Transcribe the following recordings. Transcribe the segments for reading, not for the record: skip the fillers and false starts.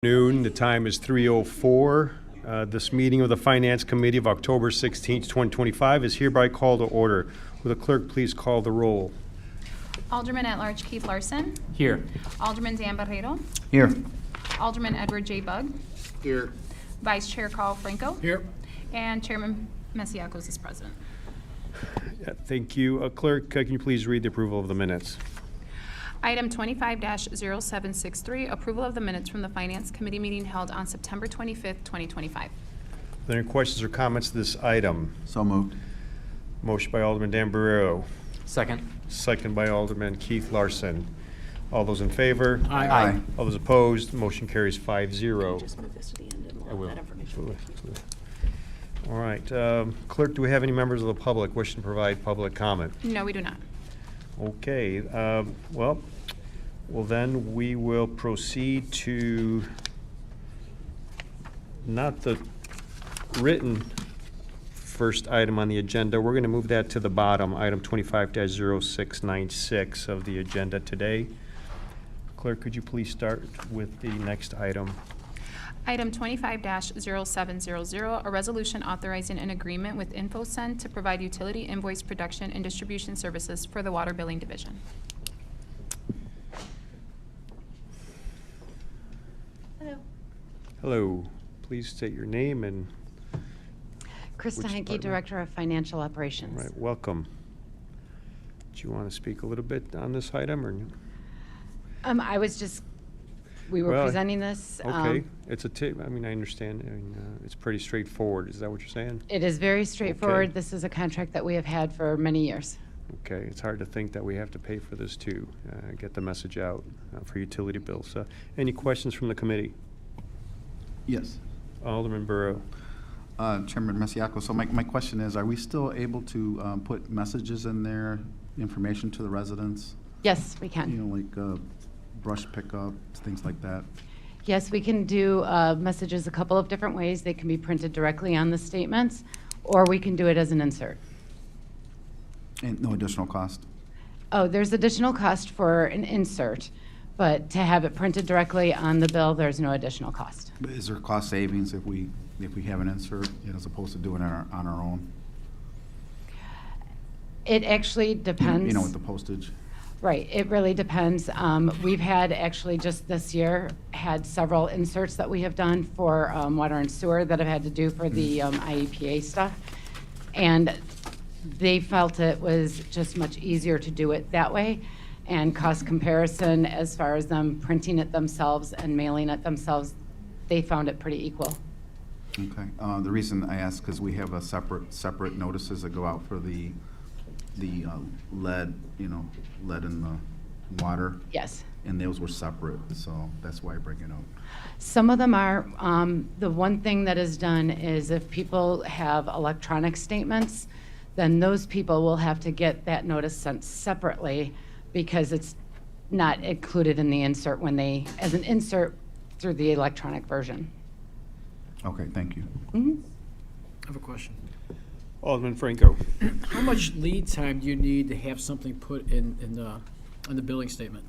Noon. The time is 3:04. This meeting of the Finance Committee of October 16th, 2025 is hereby called to order. Will the clerk please call the roll? Alderman at-large Keith Larson. Here. Alderman Dan Barreiro. Here. Alderman Edward J. Bug. Here. Vice Chair Carl Franco. Here. And Chairman Masiacos is present. Yeah, thank you. Clerk, can you please read the approval of the minutes? Item 25-0763, approval of the minutes from the Finance Committee meeting held on September 25th, 2025. Are there any questions or comments to this item? So moved. Motion by Alderman Dan Barreiro, Second. second by Alderman Keith Larson. All those in favor? Aye. All those opposed? Motion carries 5-0. Just move this to the end and I we'll will. have that information. All right. Clerk, do we have any members of the public wishing to provide public comment? No, we do not. Okay, well, then we will proceed to not the written first item on the agenda. We're going to move that to the bottom, item 25-0696 of the agenda today. Clerk, could you please start with the next item? Item 25-0700, a resolution authorizing an agreement with InfoSend to provide utility invoice production and distribution services for the Water Billing Division. Hello. Hello, please state your name and, Krista Which Henke, department? Director of Financial all Operations. right, welcome. Do you want to speak a little bit on this item, or? We were Well, presenting this. Okay, it's a tip, I mean, I understand, it's pretty straightforward, is that what you're saying? It is very straightforward. Okay. This is a contract that we have had for many years. Okay, it's hard to think that we have to pay for this too, get the message out for utility bills. Any questions from the committee? Yes. Alderman Burrow. Chairman Masiacos, so my question is, are we still able to put messages in there, information to the residents? Yes, we You can. know, like brush pickup, things like that? Yes, we can do messages a couple of different ways. They can be printed directly on the statements, or we can do it as an insert. And no additional cost? Oh, there's additional cost for an insert, but to have it printed directly on the bill, there's no additional cost. But is there cost savings if we have an insert, as opposed to doing it on our own? It actually depends. You know, with the postage? Right, it really depends. We've had, actually just this year, had several inserts that we have done for water and sewer that have had to do for the IEPA stuff. And they felt it was just much easier to do it that way. And cost comparison, as far as them printing it themselves and mailing it themselves, they found it pretty equal. Okay. The reason I ask, because we have a separate notices that go out for the lead, lead in the water. Yes. And those were separate, so that's why I bring it up. Some of them are. The one thing that is done is if people have electronic statements, then those people will have to get that notice sent separately because it's not included in the insert as an insert through the electronic version. Okay, thank you. Mhm. I have a question. Alderman Franco. How much lead time do you need to have something put in the billing statement?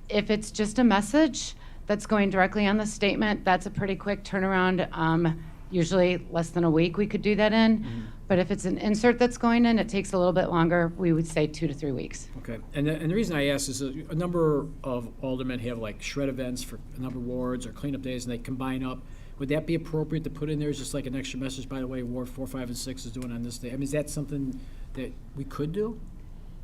If it's just a message that's going directly on the statement, that's a pretty quick turnaround. Usually less than a week we could do that in. Mm-hmm. But if it's an insert that's going in, it takes a little bit longer. We would say 2 to 3 weeks. Okay, and the reason I ask is a number of aldermen have like shred events for a number of wards or cleanup days, and they combine up. Would that be appropriate to put in there as just like an extra message, by the way, Ward 4, 5, and 6 is doing on this day? I mean, is that something that we could do?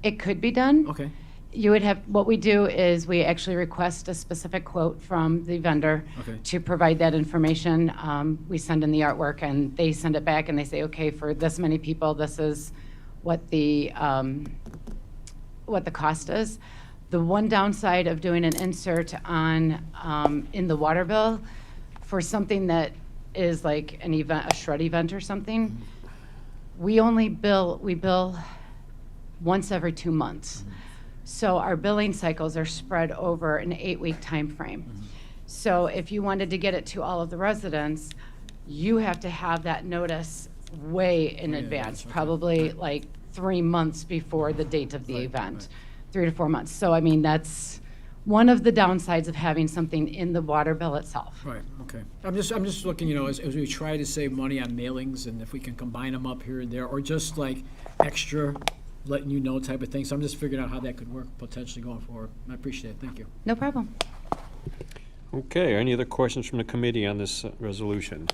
It could be done. Okay. You would have, what we do is we actually request a specific quote from the vendor Okay. to provide that information. We send in the artwork and they send it back and they say, okay, for this many people, this is what the cost is. The one downside of doing an insert on, in the water bill for something that is like an event, a shred event or something, we bill once every 2 months. So our billing cycles are spread over an 8-week time frame. So if you wanted to get it to all of the residents, you have to have that notice way in Way in advance, advance, okay. probably like 3 months before the date of the Right, event, right. 3 to 4 months. So I mean, that's one of the downsides of having something in the water bill itself. Right, okay. I'm just looking, as we try to save money on mailings, and if we can combine them up here and there, or just like extra, letting you know type of thing. So I'm just figuring out how that could work potentially going forward. I appreciate it, thank you. No problem. Okay, any other questions from the committee on this resolution?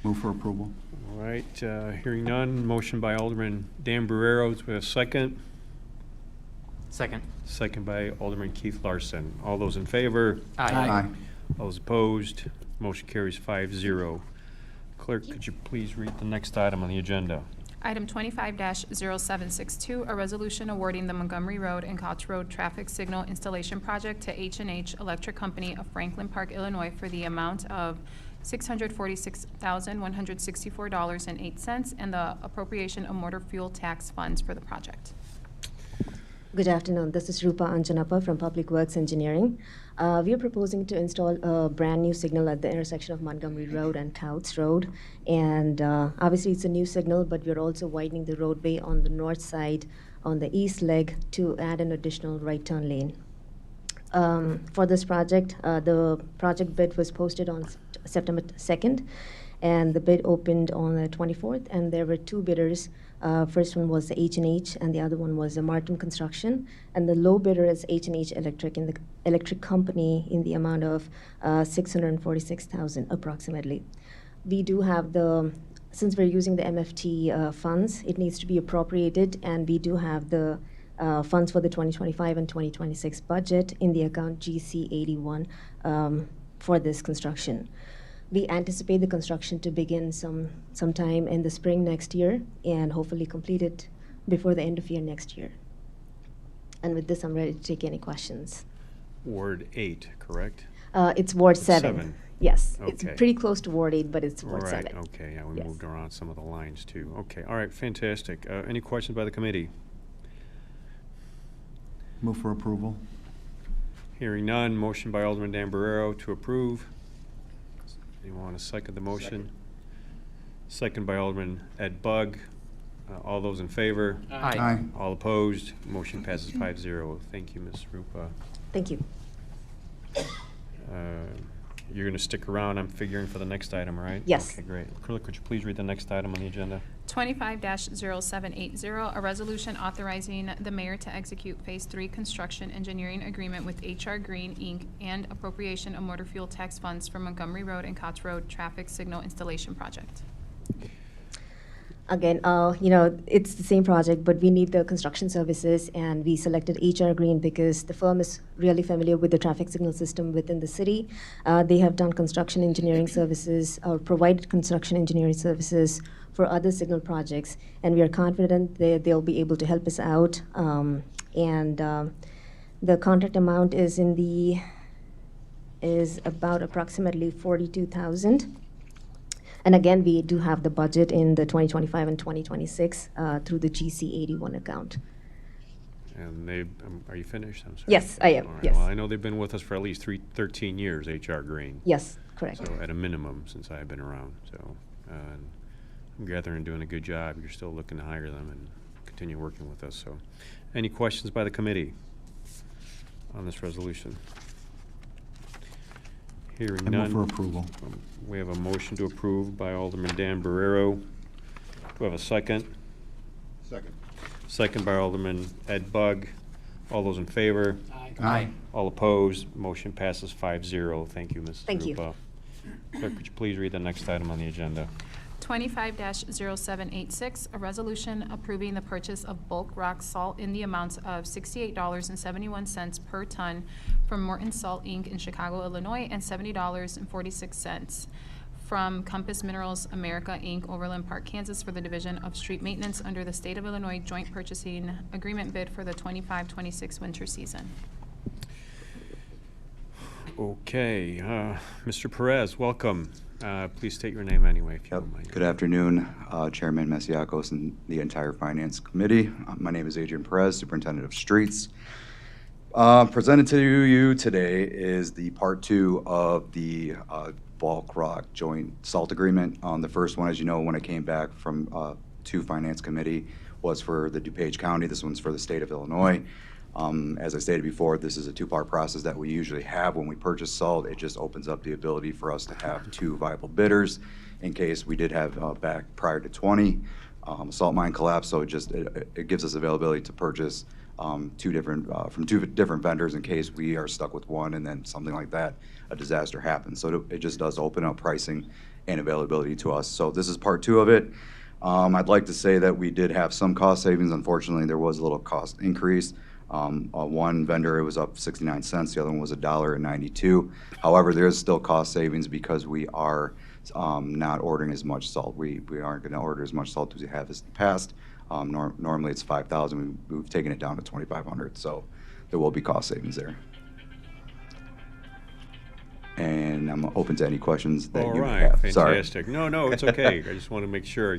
Move for approval. All right, hearing none, motion by Alderman Dan Barrero, do we have a second? Second. Second by Alderman Keith Larson. All those in favor? Aye. All those opposed? Motion carries 5-0. Clerk, could you please read the next item on the agenda? Item 25-0762, a resolution awarding the Montgomery Road and Couch Road traffic signal installation project to H&H Electric Company of Franklin Park, Illinois for the amount of $646,164.08 and the appropriation of motor fuel tax funds for the project. Good afternoon. This is Rupa Anjanappa from Public Works Engineering. We are proposing to install a brand new signal at the intersection of Montgomery Road and Couts Road. And obviously it's a new signal, but we're also widening the roadway on the north side on the east leg to add an additional right turn lane. For this project, the project bid was posted on September 2nd, and the bid opened on the 24th, and there were two bidders. First one was the H&H, and the other one was the Martin Construction. And the low bidder is H&H Electric, in the electric company, in the amount of $646,000 approximately. We do have since we're using the MFT funds, it needs to be appropriated, and we do have the funds for the 2025 and 2026 budget in the account GC81 for this construction. We anticipate the construction to begin sometime in the spring next year and hopefully complete it before the end of year next year. And with this, I'm ready to take any questions. Ward 8, correct? It's Ward 7. 7. Yes, Okay. it's pretty close to Ward 8, but it's Ward Right, 7. okay, yeah, we Yes. moved around some of the lines too. Okay, all right, fantastic. Any questions by the committee? Move for approval. Hearing none, motion by Alderman Dan Barrero to approve. Anyone want to second the motion? Second by Alderman Ed Bugg. All those in favor? Aye. All opposed? Motion passes 5-0. Thank you, Ms. Rupa. Thank you. You're going to stick around, I'm figuring, for the next item, right? Yes. Okay, great. Clerk, could you please read the next item on the agenda? 25-0780, a resolution authorizing the mayor to execute Phase 3 construction engineering agreement with HR Green, Inc. and appropriation of motor fuel tax funds for Montgomery Road and Couch Road traffic signal installation project. Again, it's the same project, but we need the construction services, and we selected HR Green because the firm is really familiar with the traffic signal system within the city. They have done construction engineering services, or provided construction engineering services for other signal projects, and we are confident that they'll be able to help us out. The contract amount is about approximately $42,000. And again, we do have the budget in the 2025 and 2026 through the GC81 account. And are you finished? I'm sorry. Yes, I am, All right. yes. Well, I know they've been with us for at least 13 years, HR Green. Yes, correct. So at a minimum, since I've been around. So I'm gathering they're doing a good job. You're still looking to hire them and continue working with us. So any questions by the committee on this resolution? Hearing I none. move for approval. We have a motion to approve by Alderman Dan Barrero. Do we have a second? Second. Second by Alderman Ed Bugg. All those in favor? Aye. All opposed? Motion passes 5-0. Thank you, Mrs. Thank you. Rupa. Clerk, could you please read the next item on the agenda? 25-0786, a resolution approving the purchase of bulk rock salt in the amount of $68.71 per ton from Morton Salt, Inc. in Chicago, Illinois, and $70.46 from Compass Minerals America, Inc., Overland Park, Kansas, for the division of street maintenance under the State of Illinois Joint Purchasing Agreement bid for the 25-26 winter season. Okay, Mr. Perez, welcome. Please state your name anyway, if you Yep. don't mind. Good afternoon, Chairman Masiakos and the entire Finance Committee. My name is Adrian Perez, Superintendent of Streets. Presented to you today is the Part 2 of the bulk rock joint salt agreement. The first one, as you know, when it came back from to Finance Committee, was for the DuPage County. This one's for the state of Illinois. As I stated before, this is a two-part process that we usually have when we purchase salt. It just opens up the ability for us to have two viable bidders in case we did have back prior to 20 salt mine collapse. So it gives us availability to purchase from two different vendors in case we are stuck with one and then something like that, a disaster happens. So it just does open up pricing and availability to us. So this is part 2 of it. I'd like to say that we did have some cost savings. Unfortunately, there was a little cost increase. One vendor, it was up 69 cents. The other one was $1.92. However, there is still cost savings because we are not ordering as much salt. We aren't going to order as much salt as we have in the past. Normally it's 5,000. We've taken it down to 2,500. So there will be cost savings there. And I'm open to any questions that All you right, have. Sorry. fantastic. No, it's okay. I just want to make sure,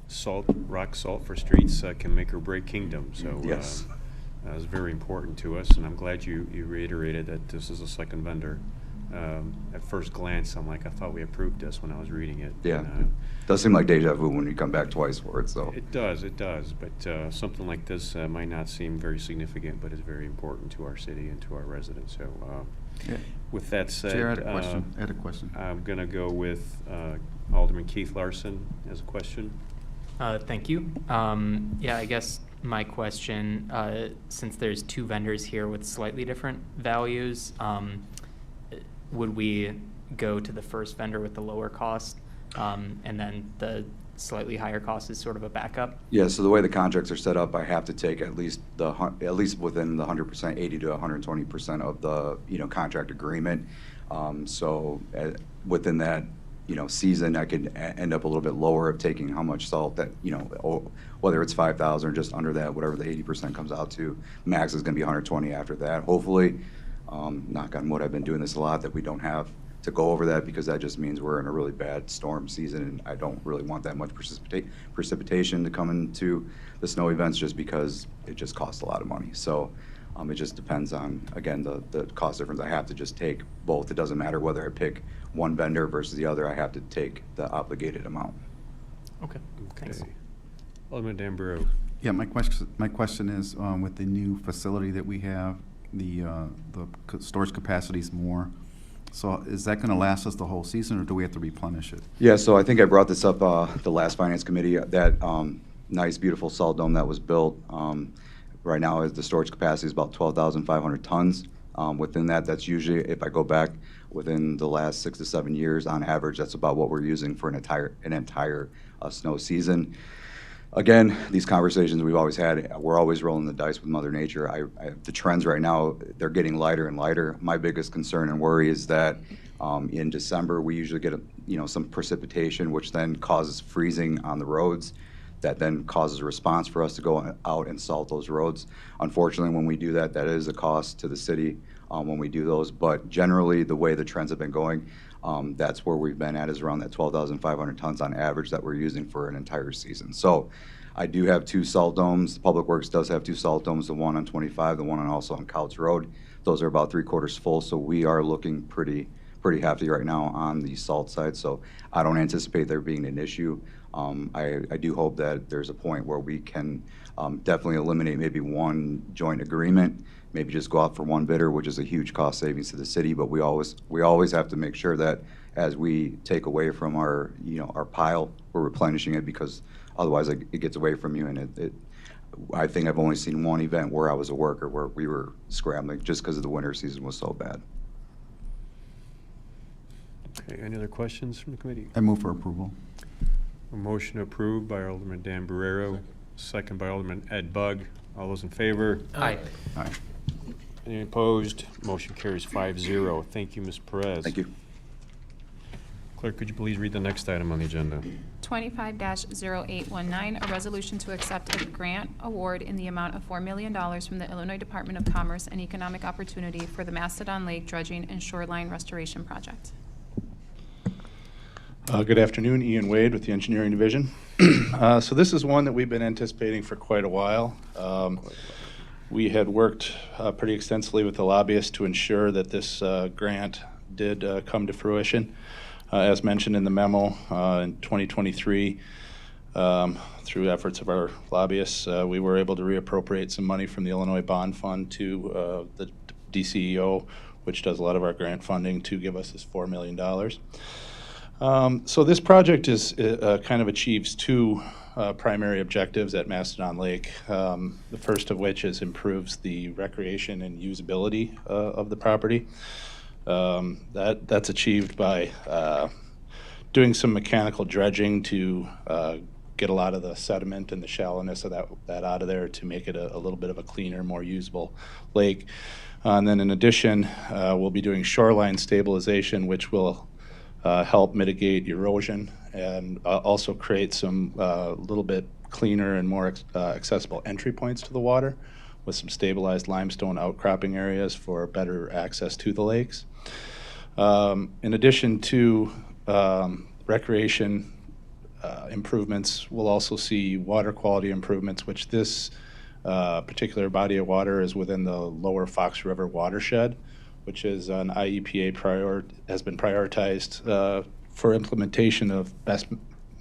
salt, rock salt for streets can make or break kingdom. So Yes. It's very important to us, and I'm glad you reiterated that this is a second vendor. At first glance, I thought we approved this when I was reading it. Yeah. And, Does seem like deja vu when you come back twice for it, so. it does. But something like this might not seem very significant, but is very important to our city and to our residents. So Yeah. with that said, Chair, I had a question. I'm going to go with Alderman Keith Larson as a question. Thank you. Yeah, I guess my question, since there's two vendors here with slightly different values, would we go to the first vendor with the lower cost, and then the slightly higher cost is sort of a backup? Yeah, so the way the contracts are set up, I have to take at least within the 100%, 80 to 120% of the, contract agreement. So within that, season, I could end up a little bit lower of taking how much salt that, whether it's 5,000 or just under that, whatever the 80% comes out to. Max is gonna be 120 after that. Hopefully, knock on wood, I've been doing this a lot, that we don't have to go over that, because that just means we're in a really bad storm season, and I don't really want that much precipitation to come into the snow events, just because it just costs a lot of money. So it just depends on, again, the cost difference. I have to just take both. It doesn't matter whether I pick one vendor versus the other. I have to take the obligated amount. Okay, thanks. Okay. Alderman D'Ambrosio. Yeah, my question is, with the new facility that we have, the storage capacity is more. So is that going to last us the whole season, or do we have to replenish it? Yeah, so I think I brought this up the last finance committee, that nice, beautiful salt dome that was built. Right now, the storage capacity is about 12,500 tons. Within that, that's usually, if I go back within the last 6 to 7 years, on average, that's about what we're using for an entire snow season. Again, these conversations we've always had, we're always rolling the dice with Mother Nature. The trends right now, they're getting lighter and lighter. My biggest concern and worry is that in December, we usually get some precipitation, which then causes freezing on the roads. That then causes a response for us to go out and salt those roads. Unfortunately, when we do that, that is a cost to the city when we do those. But generally, the way the trends have been going, that's where we've been at, is around that 12,500 tons on average that we're using for an entire season. So I do have 2 salt domes. Public Works does have 2 salt domes, the one on 25, the one also on Couts Road. Those are about 3/4 full, so we are looking pretty hefty right now on the salt side. So I don't anticipate there being an issue. I do hope that there's a point where we can definitely eliminate maybe one joint agreement, maybe just go out for one bidder, which is a huge cost savings to the city. But we always have to make sure that as we take away from our pile, we're replenishing it, because otherwise it gets away from you. And I think I've only seen one event where I was a worker where we were scrambling just because the winter season was so bad. Okay, any other questions from the committee? I move for approval. A motion approved by Alderman D'Ambrosio, second by Alderman Ed Bug. All those in favor? Aye. Aye. Any opposed? Motion carries 5-0. Thank you, Ms. Perez. Thank you. Clerk, could you please read the next item on the agenda? 25-0819, a resolution to accept a grant award in the amount of $4 million from the Illinois Department of Commerce and Economic Opportunity for the Mastodon Lake Dredging and Shoreline Restoration Project. Good afternoon, Ian Wade with the Engineering Division. So this is one that we've been anticipating for quite a while. We had worked pretty extensively with the lobbyists to ensure that this grant did come to fruition. As mentioned in the memo, in 2023, Through efforts of our lobbyists, we were able to reappropriate some money from the Illinois Bond Fund to the DCEO, which does a lot of our grant funding, to give us this $4 million. So this project is kind of achieves two primary objectives at Mastodon Lake. The first of which is improves the recreation and usability of the property. That's achieved by doing some mechanical dredging to get a lot of the sediment and the shallowness of that out of there to make it a little bit of a cleaner, more usable lake. And then in addition, we'll be doing shoreline stabilization, which will help mitigate erosion and also create some little bit cleaner and more accessible entry points to the water with some stabilized limestone outcropping areas for better access to the lakes. In addition to recreation improvements, we'll also see water quality improvements, which this particular body of water is within the lower Fox River watershed, which is an IEPA has been prioritized for implementation of best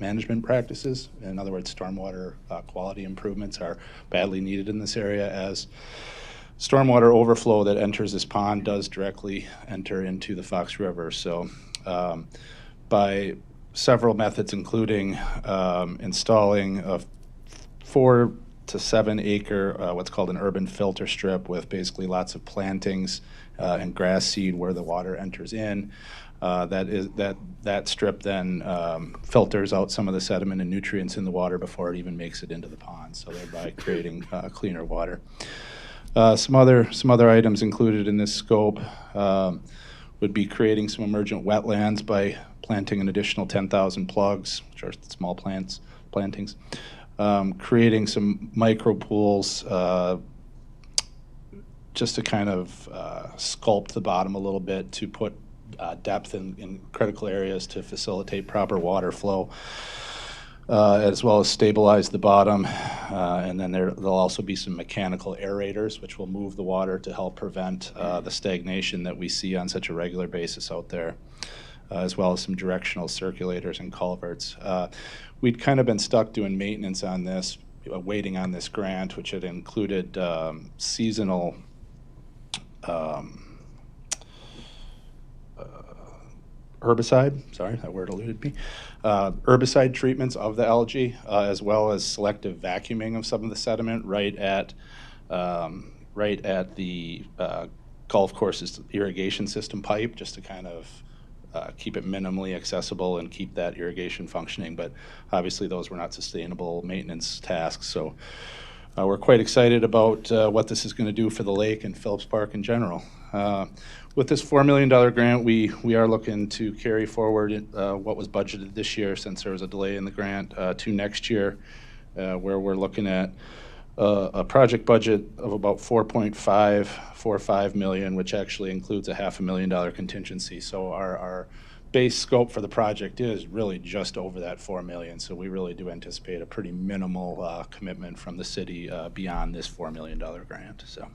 management practices. In other words, stormwater quality improvements are badly needed in this area, as stormwater overflow that enters this pond does directly enter into the Fox River. So by several methods, including installing a 4 to 7 acre, what's called an urban filter strip, with basically lots of plantings and grass seed where the water enters in. That strip then filters out some of the sediment and nutrients in the water before it even makes it into the pond, so thereby creating cleaner water. Some other items included in this scope would be creating some emergent wetlands by planting an additional 10,000 plugs, which are small plantings. Creating some micro pools just to kind of sculpt the bottom a little bit to put depth in critical areas to facilitate proper water flow, as well as stabilize the bottom. And then there'll also be some mechanical aerators, which will move the water to help prevent the stagnation that we see on such a regular basis out there, as well as some directional circulators and culverts. We'd kind of been stuck doing maintenance on this, waiting on this grant, which had included seasonal herbicide, sorry, that word eluded me, herbicide treatments of the algae, as well as selective vacuuming of some of the sediment right at the golf course's irrigation system pipe, just to kind of keep it minimally accessible and keep that irrigation functioning. But obviously those were not sustainable maintenance tasks. So we're quite excited about what this is going to do for the lake and Phillips Park in general. With this $4 million grant, we are looking to carry forward what was budgeted this year, since there was a delay in the grant, to next year, where we're looking at a project budget of about $4.545 million, which actually includes a $500,000 contingency. So our base scope for the project is really just over that $4 million. So we really do anticipate a pretty minimal commitment from the city beyond this $4 million grant. So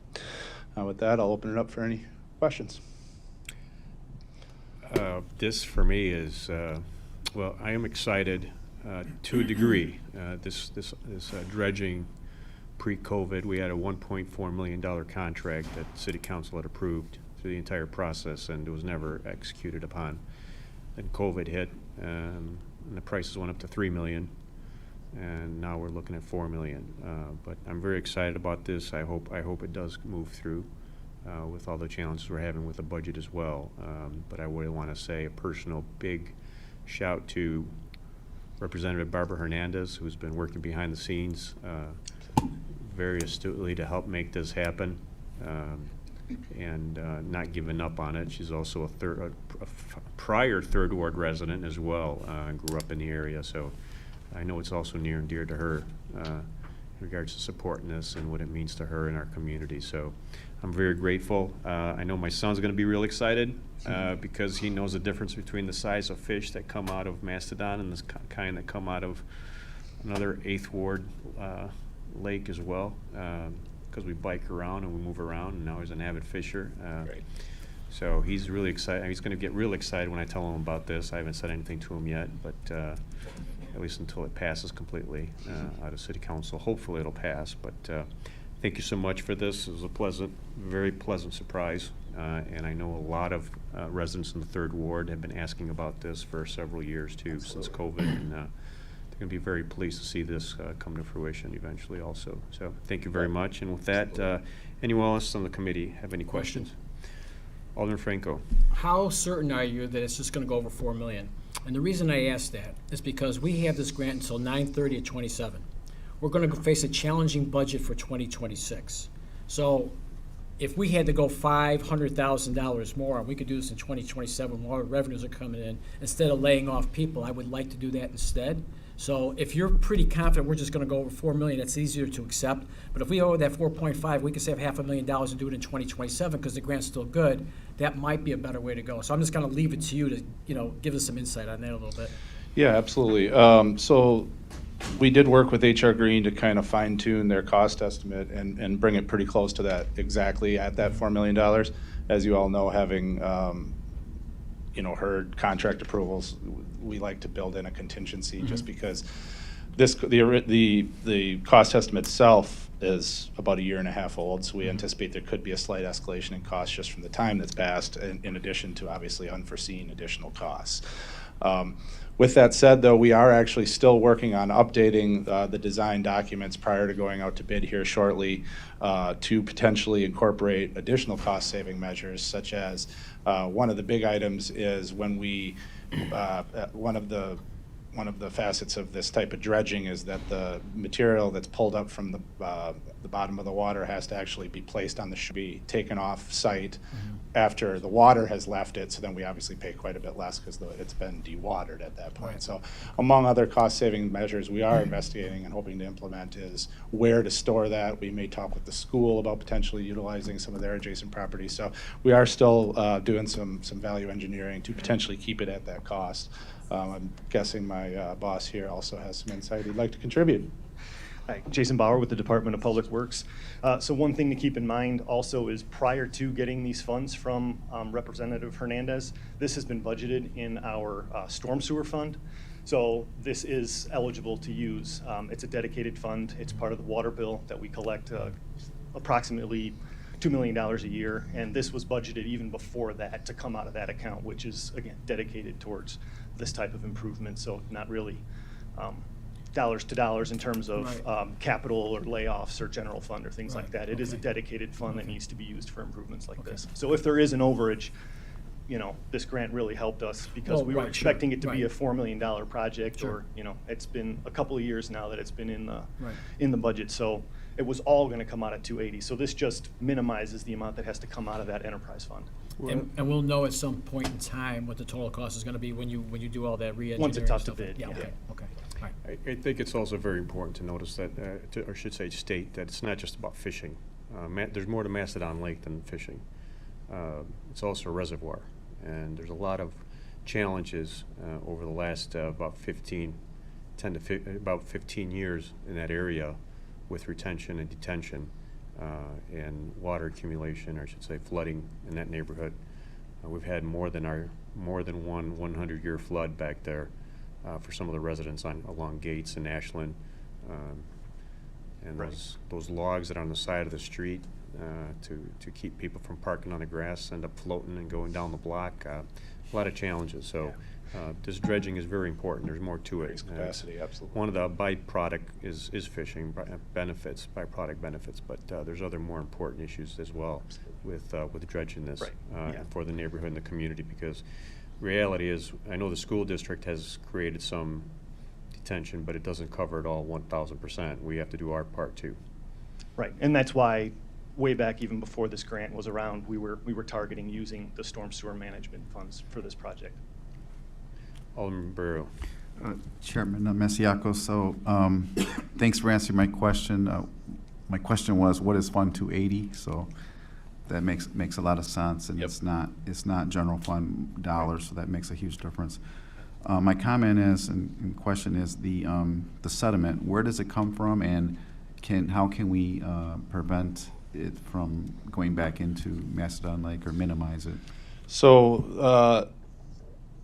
with that, I'll open it up for any questions. This for me is, well, I am excited to a degree. This dredging pre-COVID, we had a $1.4 million contract that City Council had approved through the entire process, and it was never executed upon. Then COVID hit, and the prices went up to $3 million, and now we're looking at $4 million. But I'm very excited about this. I hope it does move through with all the challenges we're having with the budget as well. But I really want to say a personal big shout to Representative Barbara Hernandez, who's been working behind the scenes very astutely to help make this happen, and not giving up on it. She's also a prior Third Ward resident as well, and grew up in the area, so I know it's also near and dear to her in regards to supporting this and what it means to her and our community. So I'm very grateful. I know my son's going to be real excited because he knows the difference between the size of fish that come out of Mastodon and this kind that come out of another 8th Ward lake as well, because we bike around and we move around, and now he's an avid fisher. Great. So he's really excited. He's going to get real excited when I tell him about this. I haven't said anything to him yet, but at least until it passes completely out of City Council. Hopefully it'll pass, but thank you so much for this. It was a very pleasant surprise. And I know a lot of residents in the Third Ward have been asking about this for several years too, since COVID. And they're going to be very pleased to see this come to fruition eventually also. So thank you very much. And with that, anyone else on the committee have any questions? Alderman Franco. How certain are you that it's just gonna go over 4 million? And the reason I ask that is because we have this grant until 9/30/27. We're gonna face a challenging budget for 2026. So if we had to go $500,000 more, and we could do this in 2027 when our revenues are coming in, instead of laying off people, I would like to do that instead. So if you're pretty confident we're just gonna go over 4 million, that's easier to accept. But if we owe that 4.5, we could save $500,000 and do it in 2027 because the grant's still good. That might be a better way to go. So I'm just gonna leave it to you to, give us some insight on that a little bit. Yeah, absolutely. So we did work with HR Green to kind of fine tune their cost estimate and bring it pretty close to that, exactly at that $4 million. As you all know, having, heard contract approvals, we like to build in a contingency just because the cost estimate itself is about 1.5 years old, so we anticipate there could be a slight escalation in costs just from the time that's passed, in addition to obviously unforeseen additional costs. With that said, though, we are actually still working on updating the design documents prior to going out to bid here shortly to potentially incorporate additional cost-saving measures, such as one of the big items is when we one of the facets of this type of dredging is that the material that's pulled up from the bottom of the water has to actually be placed on the shore, be taken off site after the water has left it. So then we obviously pay quite a bit less because it's been dewatered at that point. So among other cost-saving measures we are investigating and hoping to implement is where to store that. We may talk with the school about potentially utilizing some of their adjacent properties. So we are still doing some value engineering to potentially keep it at that cost. I'm guessing my boss here also has some insight he'd like to contribute. Hi, Jason Bauer with the Department of Public Works. So one thing to keep in mind also is prior to getting these funds from Representative Hernandez, this has been budgeted in our storm sewer fund. So this is eligible to use. It's a dedicated fund. It's part of the water bill that we collect approximately $2 million a year. And this was budgeted even before that to come out of that account, which is, again, dedicated towards this type of improvement. So not really dollars to dollars in terms of capital or layoffs or general fund or things like that. It is a dedicated fund that needs to be used for improvements like this. So if there is an overage, this grant really helped us because we were expecting it to be a $4 million project, or it's been a couple of years now that it's been in the budget. So it was all going to come out of 280. So this just minimizes the amount that has to come out of that enterprise fund. And we'll know at some point in time what the total cost is going to be when you do all that re-engineering. Once it's out to stuff. bid. Yeah. Okay. All right. I think it's also very important to notice that, or should say state, that it's not just about fishing. There's more to Macedon Lake than fishing. It's also a reservoir. And there's a lot of challenges over the last about 15 years in that area with retention and detention and water accumulation, or I should say flooding in that neighborhood. We've had more than one 100-year flood back there for some of the residents along Gates and Ashland. And those logs that are on the side of the street to keep people from parking on the grass end up floating and going down the block. A lot of challenges. So this dredging is very important. There's more to it. Capacity, absolutely. One of the byproduct is fishing byproduct benefits, but there's other more important issues as well with dredging this for the neighborhood and the community, because reality is, I know the school district has created some detention, but it doesn't cover it all 1,000%. We have to do our part too. Right, and that's why way back even before this grant was around, we were targeting using the storm sewer management funds for this project. Alderman Barrow. Chairman Masiacos, so thanks for answering my question. My question was, what is Fund 280? So that makes a lot of sense, and it's not general fund dollars, so that makes a huge difference. My comment is, and question is, the sediment. Where does it come from, and how can we prevent it from going back into Macedon Lake or minimize it? So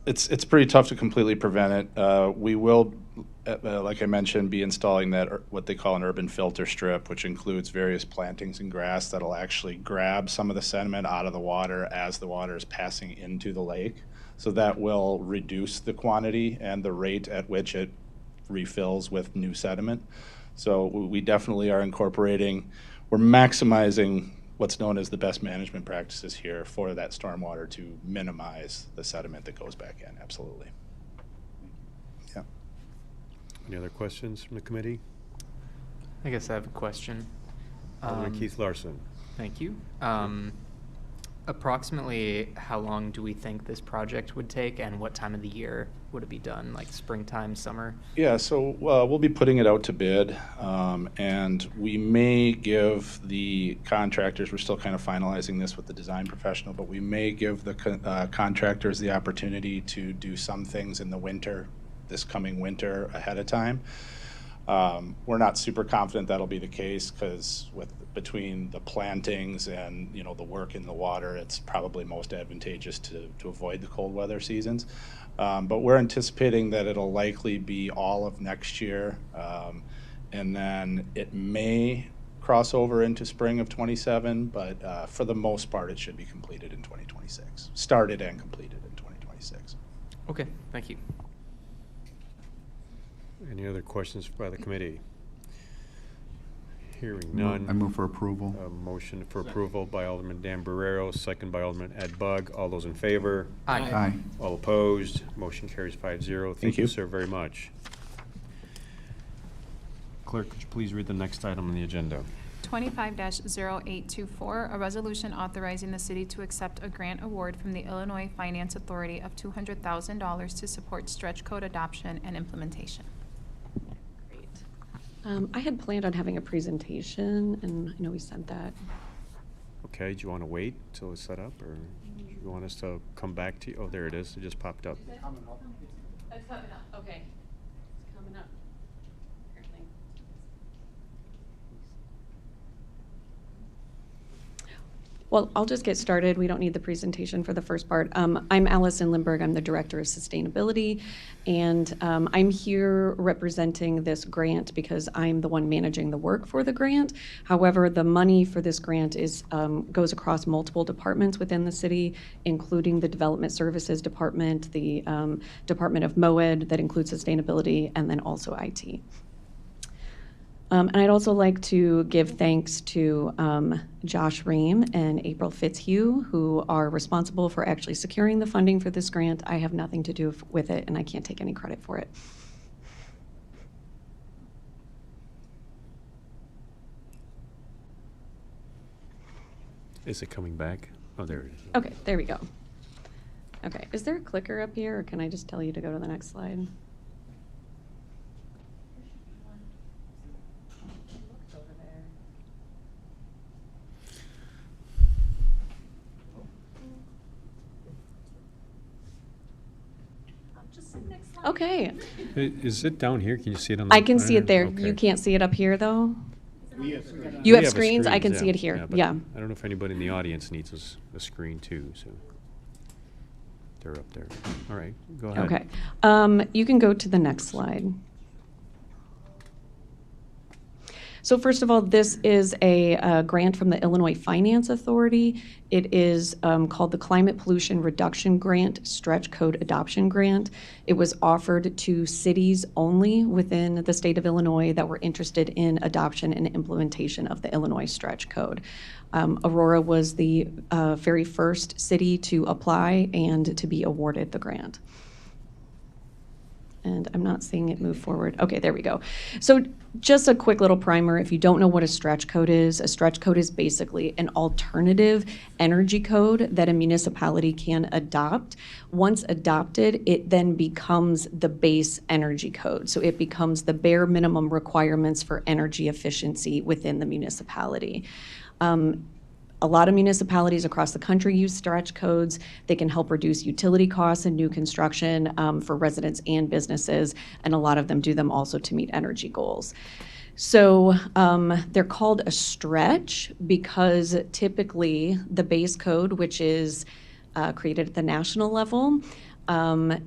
it's pretty tough to completely prevent it. We will like I mentioned, be installing that, what they call an urban filter strip, which includes various plantings and grass that'll actually grab some of the sediment out of the water as the water is passing into the lake. So that will reduce the quantity and the rate at which it refills with new sediment. So we definitely are incorporating, we're maximizing what's known as the best management practices here for that stormwater to minimize the sediment that goes back in, absolutely. Yeah. Any other questions from the committee? I guess I have a question. Alderman Keith Larson. Thank you. Approximately how long do we think this project would take, and what time of the year would it be done, like springtime, summer? Yeah, so we'll be putting it out to bid, and we may give the contractors, we're still kind of finalizing this with the design professional, but we may give the contractors the opportunity to do some things in the winter, this coming winter, ahead of time. We're not super confident that'll be the case, because between the plantings and the work in the water, it's probably most advantageous to avoid the cold weather seasons. But we're anticipating that it'll likely be all of next year, and then it may cross over into spring of '27, but for the most part, it should be completed in 2026. Started and completed in 2026. Okay, thank you. Any other questions by the committee? Hearing none. I move for approval. A motion for approval by Alderman Dan Barrero, second by Alderman Ed Bug. All those in favor? Aye. All opposed? Motion carries 5-0. Thank you, you. sir, very much. Clerk, could you please read the next item on the agenda? 25-0824, a resolution authorizing the city to accept a grant award from the Illinois Finance Authority of $200,000 to support stretch code adoption and implementation. Great. I had planned on having a presentation, and I know we sent that. Okay, do you want to wait till it's set up, or do you want us to come back to you? Oh, there it is. It just popped up. It's coming up. Okay. It's coming up. Apparently. Well, I'll just get started. We don't need the presentation for the first part. I'm Allison Lindberg. I'm the Director of Sustainability, and I'm here representing this grant because I'm the one managing the work for the grant. However, the money for this grant goes across multiple departments within the city, including the Development Services Department, the Department of MOED, that includes sustainability, and then also IT. And I'd also like to give thanks to Josh Ream and April Fitzhugh, who are responsible for actually securing the funding for this grant. I have nothing to do with it, and I can't take any credit for it. Is it coming back? Oh, there it is. Okay, there we go. Okay, is there a clicker up here, or can I just tell you to go to the next slide? Okay, Is it down here? Can you see it on the? I can see it there. Okay. You can't see it up here, though? We You have a screens? I can see yeah. it here. but Yeah. I don't know if anybody in the audience needs a screen too, so. They're up there. All right, go ahead. Okay. You can go to the next slide. So first of all, this is a grant from the Illinois Finance Authority. It is called the Climate Pollution Reduction Grant Stretch Code Adoption Grant. It was offered to cities only within the state of Illinois that were interested in adoption and implementation of the Illinois Stretch Code. Aurora was the very first city to apply and to be awarded the grant. And I'm not seeing it move forward. Okay, there we go. So just a quick little primer. If you don't know what a stretch code is basically an alternative energy code that a municipality can adopt. Once adopted, it then becomes the base energy code. So it becomes the bare minimum requirements for energy efficiency within the municipality. A lot of municipalities across the country use stretch codes. They can help reduce utility costs and new construction for residents and businesses, and a lot of them do them also to meet energy goals. So they're called a stretch because typically the base code, which is created at the national level,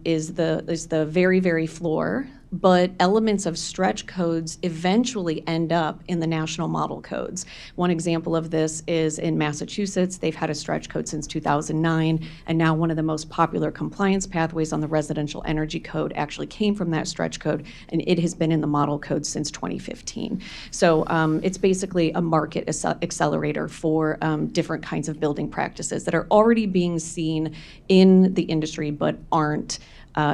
is the very, very floor but elements of stretch codes eventually end up in the national model codes. One example of this is in Massachusetts. They've had a stretch code since 2009, and now one of the most popular compliance pathways on the residential energy code actually came from that stretch code, and it has been in the model code since 2015. So it's basically a market accelerator for different kinds of building practices that are already being seen in the industry but aren't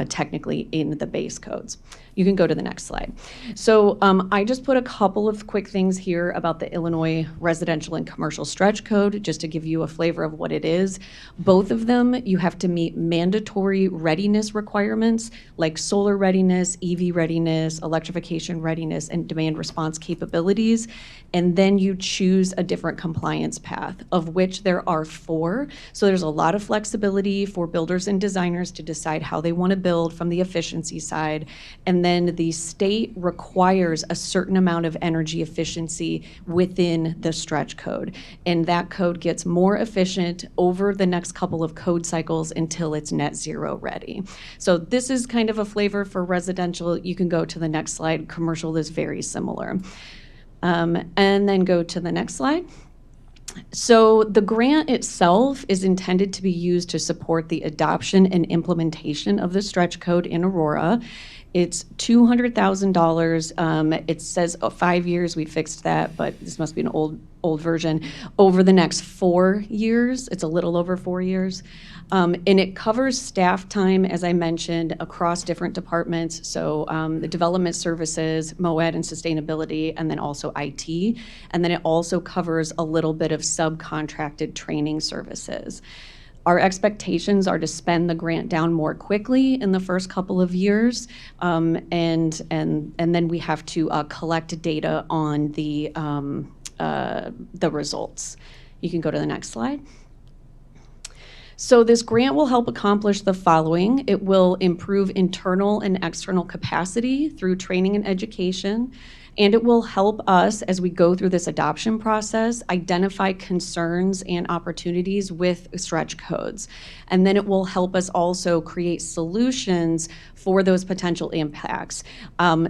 technically in the base codes. You can go to the next slide. So I just put a couple of quick things here about the Illinois Residential and Commercial Stretch Code, just to give you a flavor of what it is. Both of them, you have to meet mandatory readiness requirements like solar readiness, EV readiness, electrification readiness, and demand response capabilities. And then you choose a different compliance path, of which there are 4. So there's a lot of flexibility for builders and designers to decide how they want to build from the efficiency side. And then the state requires a certain amount of energy efficiency within the stretch code. And that code gets more efficient over the next couple of code cycles until it's net zero ready. So this is kind of a flavor for residential. You can go to the next slide. Commercial is very similar. And then go to the next slide. So the grant itself is intended to be used to support the adoption and implementation of the stretch code in Aurora. It's $200,000. It says 5 years. We fixed that, but this must be an old version. Over the next 4 years, it's a little over 4 years. And it covers staff time, as I mentioned, across different departments. So the development services, MOAD and sustainability, and then also IT. And then it also covers a little bit of subcontracted training services. Our expectations are to spend the grant down more quickly in the first couple of years, and then we have to collect data on the results. You can go to the next slide. So this grant will help accomplish the following. It will improve internal and external capacity through training and education. And it will help us, as we go through this adoption process, identify concerns and opportunities with stretch codes. And then it will help us also create solutions for those potential impacts.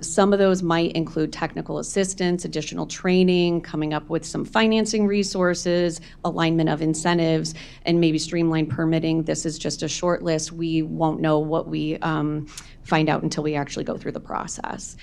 Some of those might include technical assistance, additional training, coming up with some financing resources, alignment of incentives, and maybe streamlined permitting. This is just a short list. We won't know what we find out until we actually go through the process.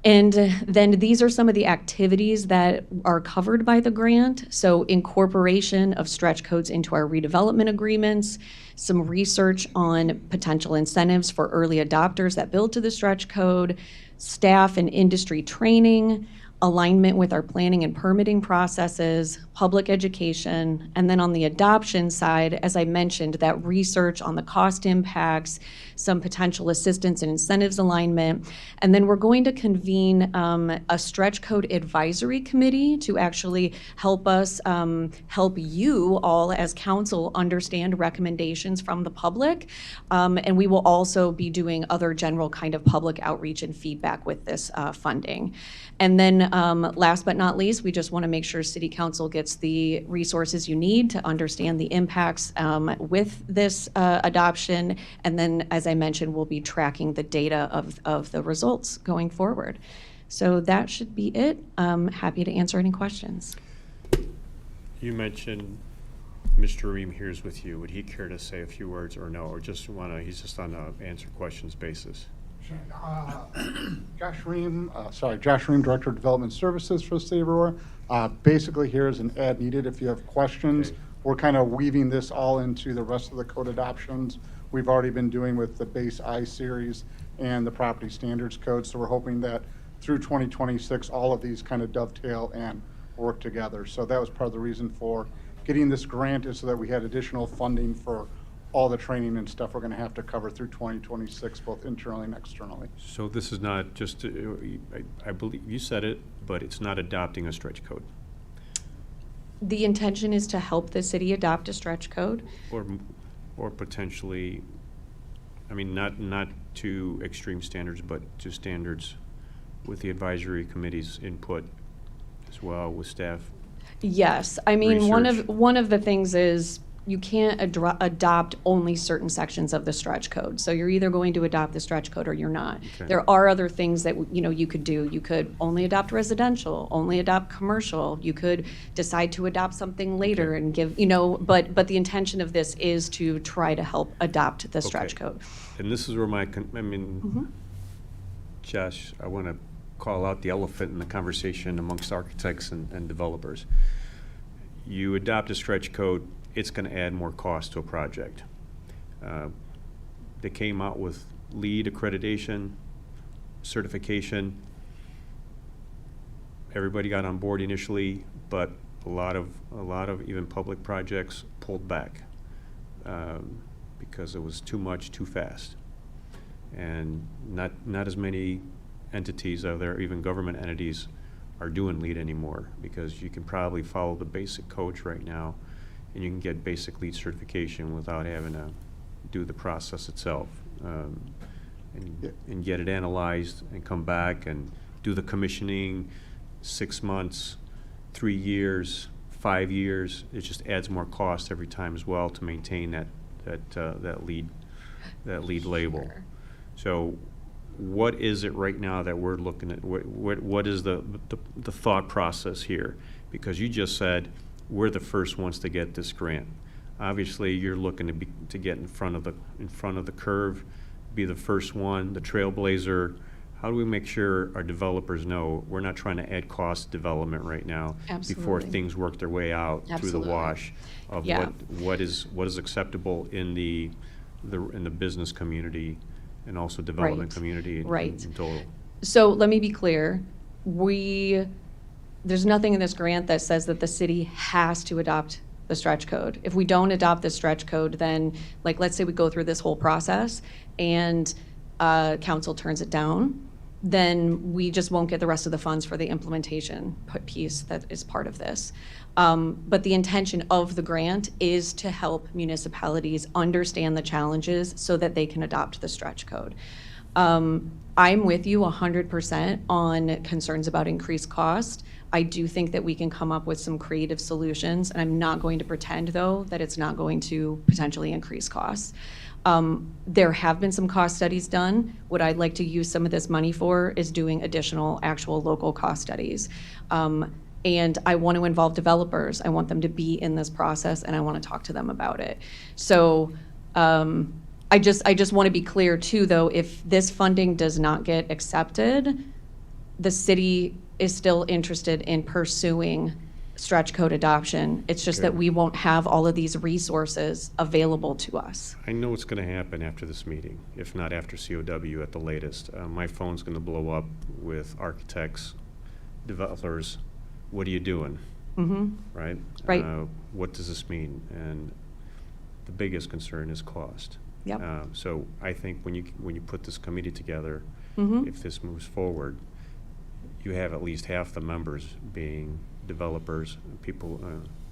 And then these are some of the activities that are covered by the grant. So incorporation of stretch codes into our redevelopment agreements, some research on potential incentives for early adopters that build to the stretch code, staff and industry training, alignment with our planning and permitting processes, public education, and then on the adoption side, as I mentioned, that research on the cost impacts, some potential assistance and incentives alignment, and then we're going to convene a stretch code advisory committee to actually help us, help you all as council understand recommendations from the public, and we will also be doing other general kind of public outreach and feedback with this funding. And then last but not least, we just want to make sure City Council gets the resources you need to understand the impacts with this adoption. And then, as I mentioned, we'll be tracking the data of the results going forward. So that should be it. Happy to answer any questions. You mentioned Mr. Ream here is with you. Would he care to say a few words or no? Or just want to, he's just on a answer questions basis? Sure. Josh Ream, Director of Development Services for the City of Aurora. Basically, here is an ad needed if you have questions. Okay. We're kind of weaving this all into the rest of the code adoptions we've already been doing with the base I series and the property standards code. So we're hoping that through 2026, all of these kind of dovetail and work together. So that was part of the reason for getting this grant, is so that we had additional funding for all the training and stuff we're going to have to cover through 2026, both internally and externally. So this is not just, I believe you said it, but it's not adopting a stretch code. The intention is to help the city adopt a stretch code. Or potentially, I mean, not to extreme standards, but to standards with the advisory committee's input as well with staff. Yes, I mean, one Research. of the things is adopt only certain sections of the stretch code. So you're either going to adopt the stretch code or you're not. Okay. There are other things that, you could do. You could only adopt residential, only adopt commercial. You could decide to adopt something later and give, but the intention of this is to try to help adopt the stretch Okay. code. And this is where Josh, I want to call out the elephant in the conversation amongst architects and developers. You adopt a stretch code, it's going to add more cost to a project. They came out with LEED accreditation, certification. Everybody got on board initially, but a lot of even public projects pulled back because it was too much, too fast. And not as many entities out there, even government entities, are doing LEED anymore, because you can probably follow the basic codes right now and you can get basic LEED certification without having to do the process itself, and get it analyzed and come back and do the commissioning 6 months, 3 years, 5 years. It just adds more cost every time as well to maintain that LEED label. Sure. So what is it right now that we're looking at? What is the thought process here? Because you just said we're the first ones to get this grant. Obviously, you're looking to get in front of the curve, be the first one, the trailblazer. How do we make sure our developers know we're not trying to add cost development right now before Absolutely. things work their way out through the Absolutely. wash of Yeah. what is acceptable in the business community and also development Right. community in Right. total? So let me be clear. There's nothing in this grant that says that the city has to adopt the stretch code. If we don't adopt the stretch code, then, like, let's say we go through this whole process and council turns it down, then we just won't get the rest of the funds for the implementation piece that is part of this. But the intention of the grant is to help municipalities understand the challenges so that they can adopt the stretch code. I'm with you 100% on concerns about increased cost. I do think that we can come up with some creative solutions, and I'm not going to pretend, though, that it's not going to potentially increase costs. There have been some cost studies done. What I'd like to use some of this money for is doing additional actual local cost studies. And I want to involve developers. I want them to be in this process, and I want to talk to them about it. So I just want to be clear, too, though, if this funding does not get accepted, the city is still interested in pursuing stretch code adoption. It's just that Okay. we won't have all of these resources available to us. I know what's going to happen after this meeting, if not after COW at the latest. My phone's going to blow up with architects, developers. What are you doing? Mm-hmm. Right? Right. What does this mean? And the biggest concern is cost. Yep. So I think when you put this committee together, Mhm. if this moves forward, you have at least half the members being developers, people,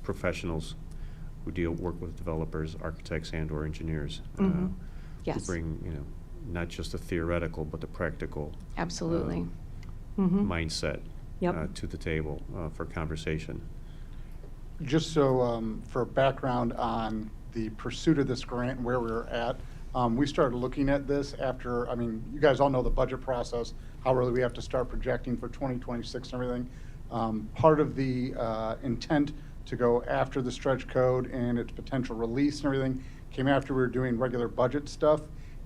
professionals who work with developers, architects, and/or engineers. Mhm. Who Yes. bring, not just the theoretical, but the practical Absolutely. Mhm. mindset Yep. to the table for conversation. Just so, for background on the pursuit of this grant and where we were at, we started looking at this after, you guys all know the budget process, how early we have to start projecting for 2026 and everything. Part of the intent to go after the stretch code and its potential release and everything came after we were doing regular budget stuff.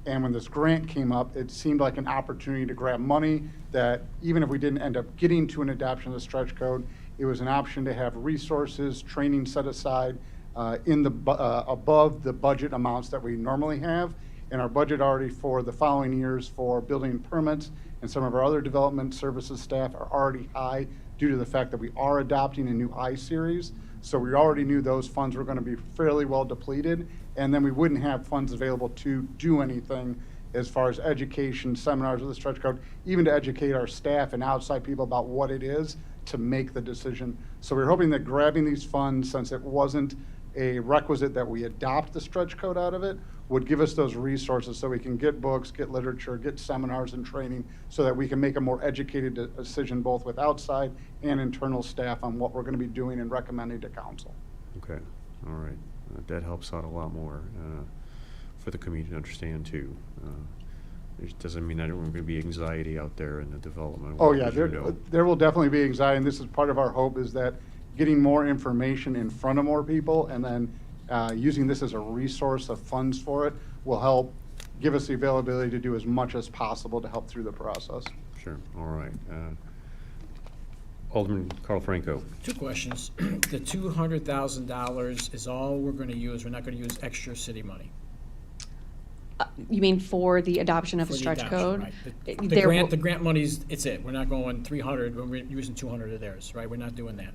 And when this grant came up, it seemed like an opportunity to grab money that even if we didn't end up getting to an adoption of the stretch code, it was an option to have resources, training set aside above the budget amounts that we normally have. And our budget already for the following years for building permits and some of our other development services staff are already high due to the fact that we are adopting a new I-series. So we already knew those funds were going to be fairly well depleted, and then we wouldn't have funds available to do anything as far as education, seminars with the stretch code, even to educate our staff and outside people about what it is to make the decision. So we're hoping that grabbing these funds, since it wasn't a requisite that we adopt the stretch code out of it, would give us those resources so we can get books, get literature, get seminars and training so that we can make a more educated decision both with outside and internal staff on what we're going to be doing and recommending to council. Okay, all right. That helps out a lot more for the community to understand too. It doesn't mean that there's going to be anxiety out there in the development. Oh, yeah, as you know. there will definitely be anxiety, and this is part of our hope, is that getting more information in front of more people and then using this as a resource of funds for it will help give us the availability to do as much as possible to help through the process. Sure, all right. Alderman Carl Franco. 2 questions. The $200,000 is all we're going to use. We're not going to use extra city money. You mean for the adoption of for a the stretch adoption, code? right. The There grant, will- the grant money's, it's it. We're not going 300, when we're using 200 of theirs, right? We're not doing that.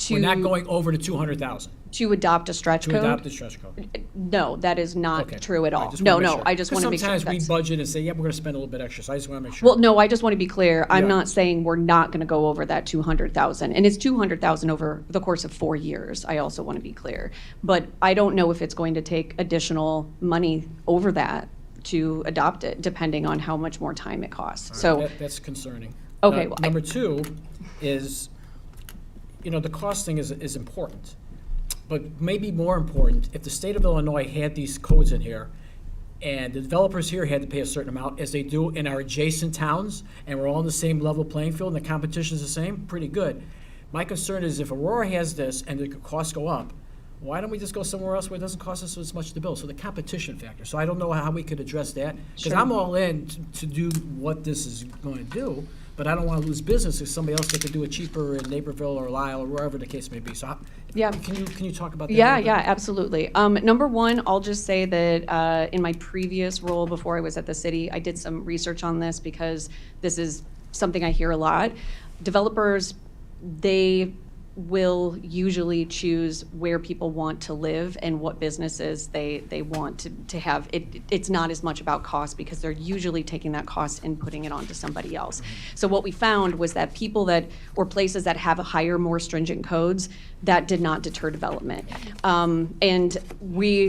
We're not going over to 200,000 To adopt a stretch to code? adopt the stretch code. No, that is not Okay. true at I all. just No, wanna make no, sure. I just want to make sure. Sometimes we that's- budget and say, yeah, we're going to spend a little bit extra, so I just want to make sure. Well, no, I just want to be clear. I'm Yeah. not saying we're not going to go over that 200,000. And it's 200,000 over the course of 4 years. I also want to be clear. But I don't know if it's going to take additional money over that to adopt it, depending on how much more time it costs. So, That's concerning. Okay, well, Number 2 is, the costing is important. But maybe more important, if the state of Illinois had these codes in here, and the developers here had to pay a certain amount, as they do in our adjacent towns, and we're all on the same level playing field, and the competition's the same, pretty good. My concern is if Aurora has this and the costs go up, why don't we just go somewhere else where it doesn't cost us as much to build? So the competition factor. So I don't know how we could address that, because Sure. I'm all in to do what this is going to do, but I don't want to lose business if somebody else could do it cheaper in Naperville or Lisle or wherever the case may be. So Yeah. can you talk about that? a yeah, little bit? yeah, absolutely. Number one, I'll just say that in my previous role before I was at the city, I did some research on this because this is something I hear a lot. Developers, they will usually choose where people want to live and what businesses they want to have. It's not as much about cost because they're usually taking that cost and putting it onto somebody else. So what we found was that people that, or places that have a higher, more stringent codes, that did not deter development. And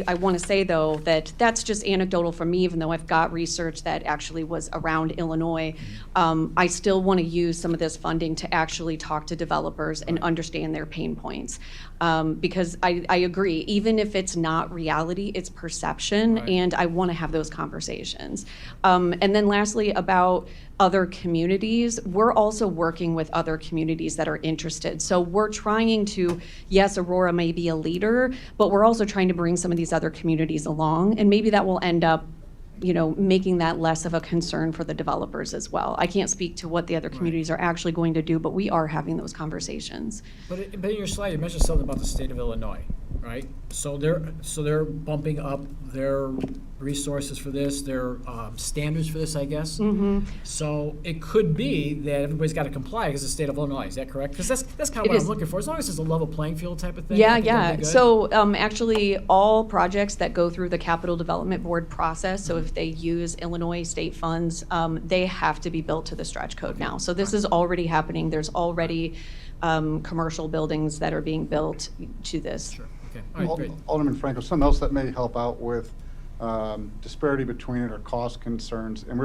I want to say though that that's just anecdotal for me, even though I've got research that actually was around Illinois. I still want to use some of this funding to actually talk to developers and understand their pain points. Because I agree, even if it's not reality, it's perception, Right. and I want to have those conversations. And then lastly, about other communities, we're also working with other communities that are interested. So we're trying to, yes, Aurora may be a leader, but we're also trying to bring some of these other communities along, and maybe that will end up making that less of a concern for the developers as well. I can't speak to what the other communities are actually going to do, but we are having those conversations. But in your slide, you mentioned something about the state of Illinois, right? So they're bumping up their resources for this, their standards for this, I guess. Mm-hmm. So it could be that everybody's got to comply because the state of Illinois. Is that correct? Because that's kind of It what is. I'm looking for. As long as it's a level playing field type of thing. Yeah, I think that'd yeah. be good. So actually, all projects that go through the Capital Development Board process, so if they use Illinois state funds, they have to be built to the stretch code now. So this is already happening. There's already commercial buildings that are being built to this. Sure. Okay. All right. Great. Alderman Franco, something else that may help out with disparity between it or cost concerns, and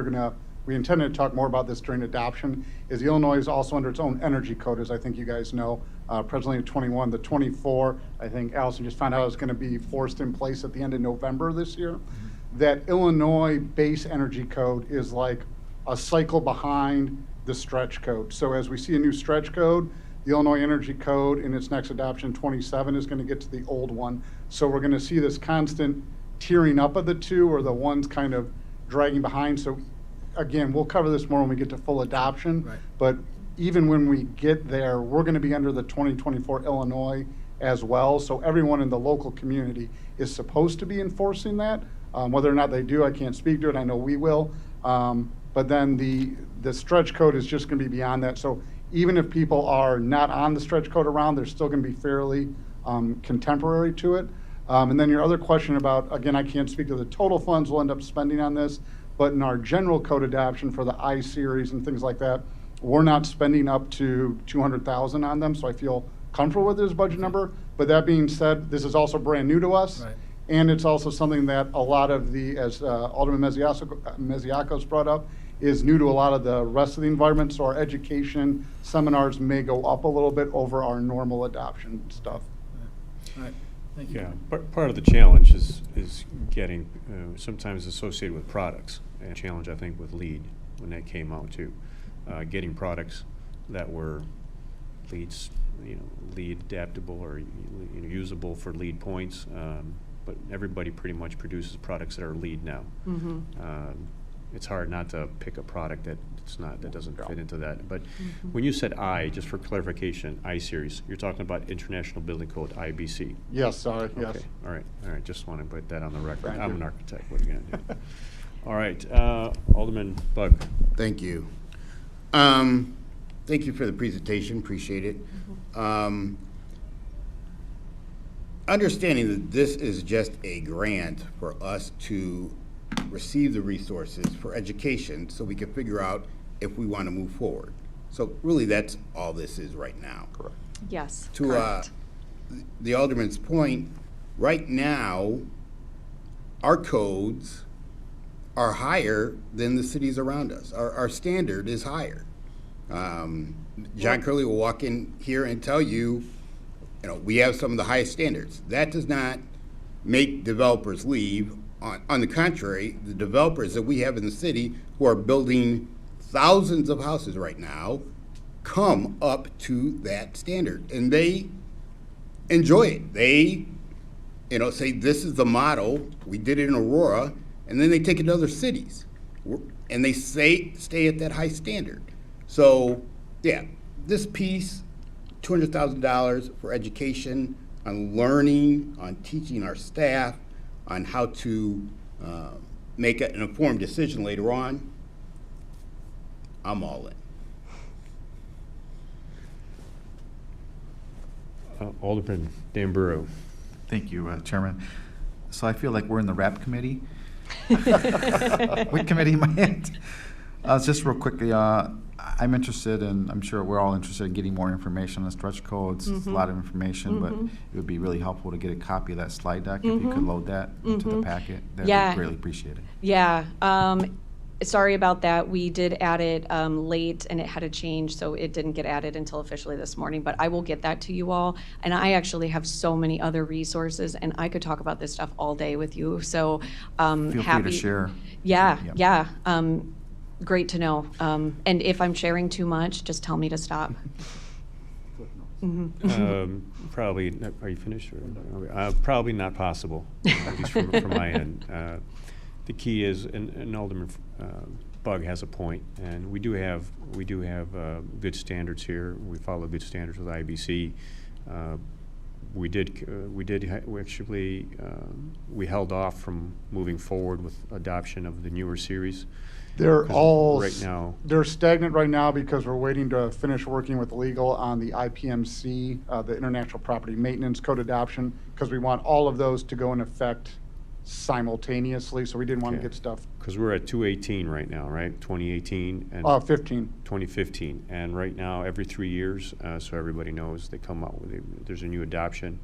we intended to talk more about this during adoption, is Illinois is also under its own energy code, as I think you guys know, presently at 21. The 24, I think Allison just found out is going to be forced in place at the end of November this year. That Illinois base energy code is like a cycle behind the stretch code. So as we see a new stretch code, the Illinois Energy Code in its next adoption, 27, is going to get to the old one. So we're going to see this constant tiering up of the two, or the ones kind of dragging behind. So again, we'll cover this more when we get to full adoption. Right. But even when we get there, we're going to be under the 2024 Illinois as well. So everyone in the local community is supposed to be enforcing that. Whether or not they do, I can't speak to it. I know we will. But then the stretch code is just going to be beyond that. So even if people are not on the stretch code around, they're still going to be fairly contemporary to it. And then your other question about, again, I can't speak to the total funds we'll end up spending on this, but in our general code adoption for the I-series and things like that, we're not spending up to 200,000 on them, so I feel comfortable with this budget number. But that being said, this is also brand new to us. Right. And it's also something that a lot of as Alderman Mesiacos brought up, is new to a lot of the rest of the environment. So our education seminars may go up a little bit over our normal adoption stuff. All right. Thank you. Yeah, part of the challenge is getting, sometimes associated with products. And challenge, I think, with LEED, when that came out too. Getting products that were LEEDs, LEED adaptable or usable for LEED points. But everybody pretty much produces products that are LEED now. It's hard not to pick a product that doesn't fit into that. But when you said I, just for clarification, I series, you're talking about International Building Code, IBC. Yes, sorry, yes. Okay, all right, just want to put that on the record. Thank I'm you. an architect, what are you gonna do? All right, Alderman Bug. Thank you. Thank you for the presentation, appreciate it. Understanding that this is just a grant for us to receive the resources for education so we can figure out if we want to move forward. So really, that's all this is right now. Correct. Yes, To correct. the Alderman's point, right now, our codes are higher than the cities around us. Our standard is higher. John Curley will walk in here and tell you, we have some of the highest standards. That does not make developers leave. On the contrary, the developers that we have in the city who are building thousands of houses right now come up to that standard, and they enjoy it. They, say this is the model. We did it in Aurora, and then they take it to other cities, and they stay at that high standard. So, yeah, this piece, $200,000 for education, on learning, on teaching our staff, on how to make an informed decision later on, I'm all in. Alderman Damburu. Thank you, Chairman. So I feel like we're in the RAP committee. What committee am I in? Just real quickly, I'm interested, and I'm sure we're all interested in getting more information on the stretch codes. It's a lot of information, but it would be really helpful to get a copy of that slide deck if you could load that into the packet. That'd Yeah. be greatly appreciated. Yeah, sorry about that. We did add it late and it had a change, so it didn't get added until officially this morning, but I will get that to you all. And I actually have so many other resources, and I could talk about this stuff all day with you, so Feel free happy. to share. Yeah, Yep. yeah. Great to know. And if I'm sharing too much, just tell me to stop. Probably, are you finished? Or, probably not possible, at least from my end. The key is, and Alderman Bug has a point, and we do have good standards here. We follow good standards with IBC. We held off from moving forward with adoption of the newer series. They're 'Cause all, right now. they're stagnant right now because we're waiting to finish working with legal on the IPMC, the International Property Maintenance Code adoption, because we want all of those to go in effect simultaneously, so we didn't want to Okay. get stuff. Because we're at 218 right now, right? 2018 and 15. 2015, and right now, every 3 years, so everybody knows, they come out with there's a new adoption.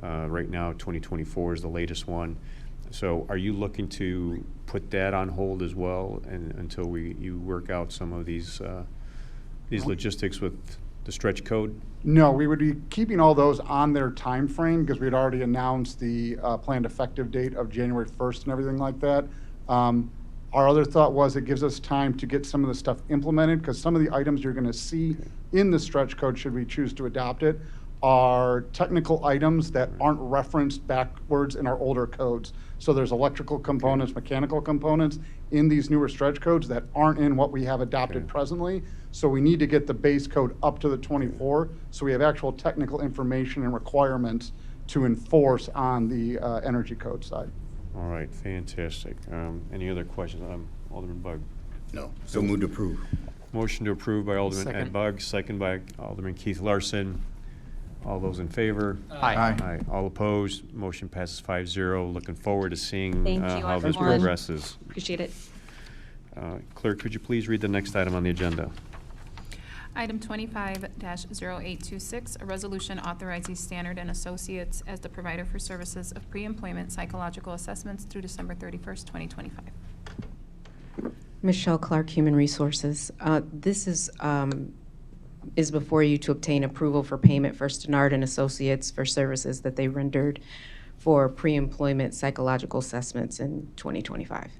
Right now, 2024 is the latest one. So are you looking to put that on hold as well, and until you work out some of these logistics with the stretch code? No, we would be keeping all those on their time frame because we had already announced the planned effective date of January 1st and everything like that. Our other thought was it gives us time to get some of the stuff implemented, because some of the items you're going to see in the stretch code, should we choose to adopt it, are technical items that aren't referenced backwards in our older codes. So there's electrical components, mechanical components in these newer stretch codes that aren't in what we have adopted presently. So we need to get the base code up to the 24, so we have actual technical information and requirements to enforce on the energy code side. All right, fantastic. Any other questions? Alderman Bug. No, so move to approve. Motion to approve by Alderman Ed Second. Bug, second by Alderman Keith Larson. All those in favor? Aye. Aye. All opposed? Motion passes 5-0. Looking forward to seeing Thank you, how this everyone. progresses. Appreciate it. Clerk, could you please read the next item on the agenda? Item 25-0826, a resolution authorizing Standard and Associates as the provider for services of pre-employment psychological assessments through December 31st, 2025. Michelle Clark, Human Resources. This is is before you to obtain approval for payment for Stenard and Associates for services that they rendered for pre-employment psychological assessments in 2025.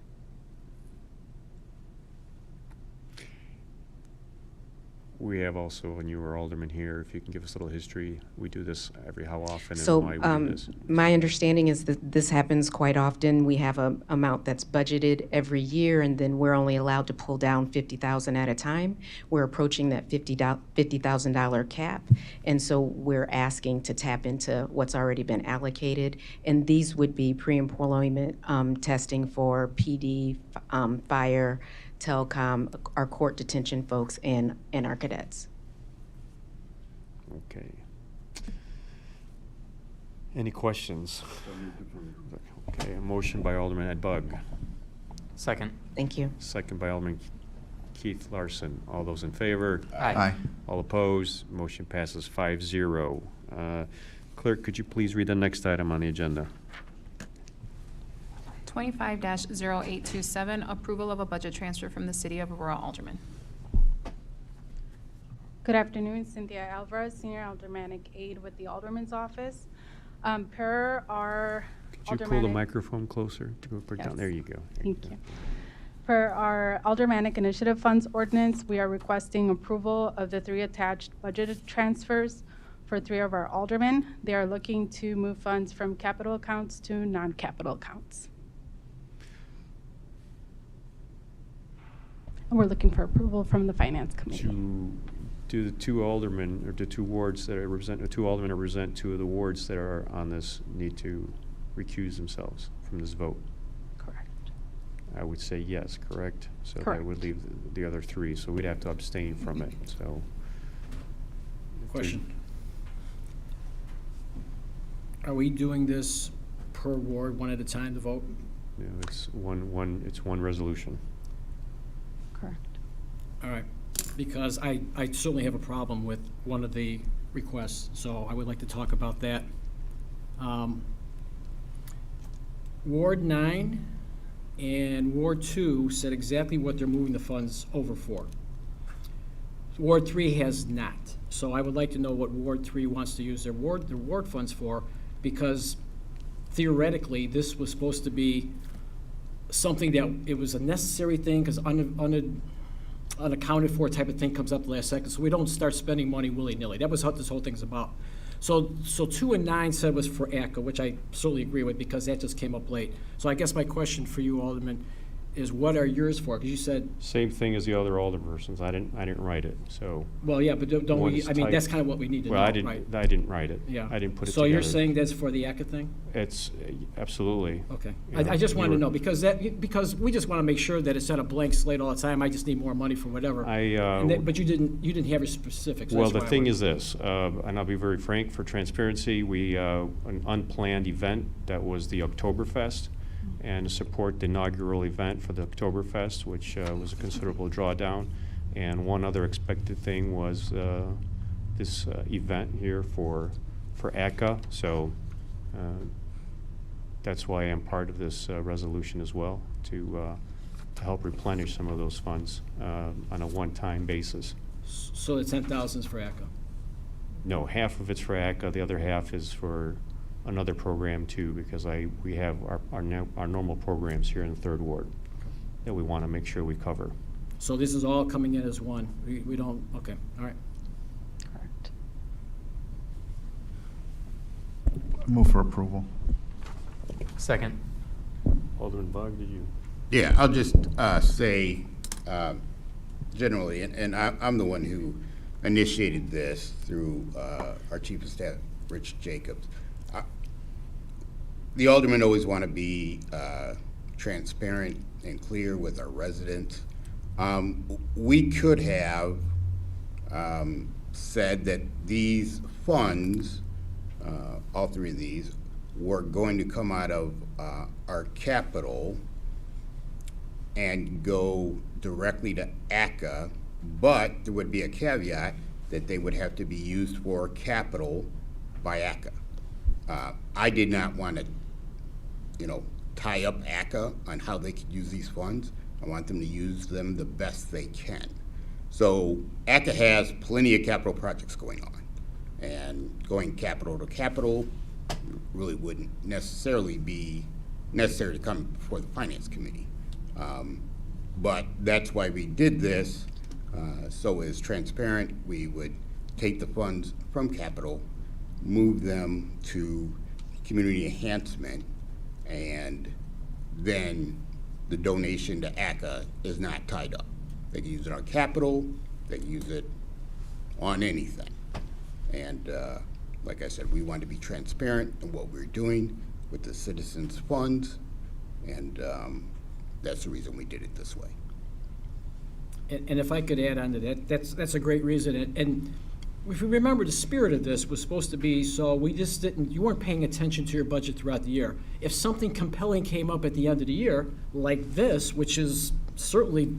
We have also, when you were alderman here, if you can give us a little history, we do this every how often So and why we do this. my understanding is that this happens quite often. We have a amount that's budgeted every year, and then we're only allowed to pull down $50,000 at a time. We're approaching that $50,000 cap, and so we're asking to tap into what's already been allocated. And these would be pre-employment testing for PD, fire, telecom, our court detention folks, and our cadets. Okay. Any questions? Okay, a motion by Alderman Ed Bug, Second. Thank you. second by Alderman Keith Larson. All those in favor? Aye. All opposed? Motion passes 5-0. Clerk, could you please read the next item on the agenda? 25-0827, approval of a budget transfer from the City of Aurora Alderman. Good afternoon, Cynthia Alvarez, Senior Aldermanic Aide with the Alderman's Office. Per our Could you pull the microphone closer? Put it down. Yes. There you go. Thank you. For our Aldermanic Initiative Funds Ordinance, we are requesting approval of the 3 attached budgeted transfers for 3 of our aldermen. They are looking to move funds from capital accounts to non-capital accounts. And we're looking for approval from the Finance Committee. Do the 2 aldermen, or the 2 wards that represent, the 2 aldermen that represent 2 of the wards that are on this need to recuse themselves from this vote? Correct. I would say yes, correct? So that Correct. would leave the other 3, so we'd have to abstain from it, so. Question. Are we doing this per ward, one at a time to vote? You know, it's one resolution. Correct. All right, because I certainly have a problem with one of the requests, so I would like to talk about that. Ward 9 and Ward 2 said exactly what they're moving the funds over for. Ward 3 has not, so I would like to know what Ward 3 wants to use their ward funds for, because theoretically, this was supposed to be something that, it was a necessary thing, because unaccounted for type of thing comes up last second, so we don't start spending money willy-nilly. That was what this whole thing's about. So 2 and 9 said was for ACCA, which I certainly agree with, because that just came up late. So I guess my question for you, Alderman, is what are yours for? Because you said, Same thing as the other alderpersons. I didn't write it, so. well, yeah, but don't we, One's I mean, that's typed- kind of what we need to know, Well, right? I didn't write it. Yeah. I didn't put it So together. you're saying that's for the ACCA thing? It's, absolutely. Okay. You know, I just we wanted to were- know, because we just want to make sure that it's not a blank slate all the time. I just need more money for whatever. But you didn't have your specifics. Well, That's the why I thing wanted- is this, and I'll be very frank, for transparency, we, an unplanned event that was the Oktoberfest, and to support the inaugural event for the Oktoberfest, which was a considerable drawdown. And one other expected thing was this event here for ACCA. So that's why I'm part of this resolution as well, to help replenish some of those funds on a one-time basis. So the 10,000 is for ACCA? No, half of it's for ACCA, the other half is for another program too, because we have our normal programs here in the 3rd Ward that we want to make sure we cover. So this is all coming in as one? We don't, okay, all right. Correct. Move for approval. Second. Alderman Bug, did you? Yeah, I'll just say generally, and I'm the one who initiated this through our Chief of Staff, Rich Jacobs. The aldermen always want to be transparent and clear with our residents. We could have said that these funds, all 3 of these, were going to come out of our capital and go directly to ACCA, but there would be a caveat that they would have to be used for capital by ACCA. I did not want to, tie up ACCA on how they could use these funds. I want them to use them the best they can. So ACA has plenty of capital projects going on. And going capital to capital really wouldn't necessarily be necessary to come before the Finance Committee. But that's why we did this, so it's transparent. We would take the funds from capital, move them to community enhancement, and then the donation to ACA is not tied up. They can use it on capital, they can use it on anything. And like I said, we want to be transparent in what we're doing with the citizens' funds, and that's the reason we did it this way. And if I could add on to that, that's a great reason. And if you remember, the spirit of this was supposed to be, so we just didn't, you weren't paying attention to your budget throughout the year. If something compelling came up at the end of the year, like this, which is certainly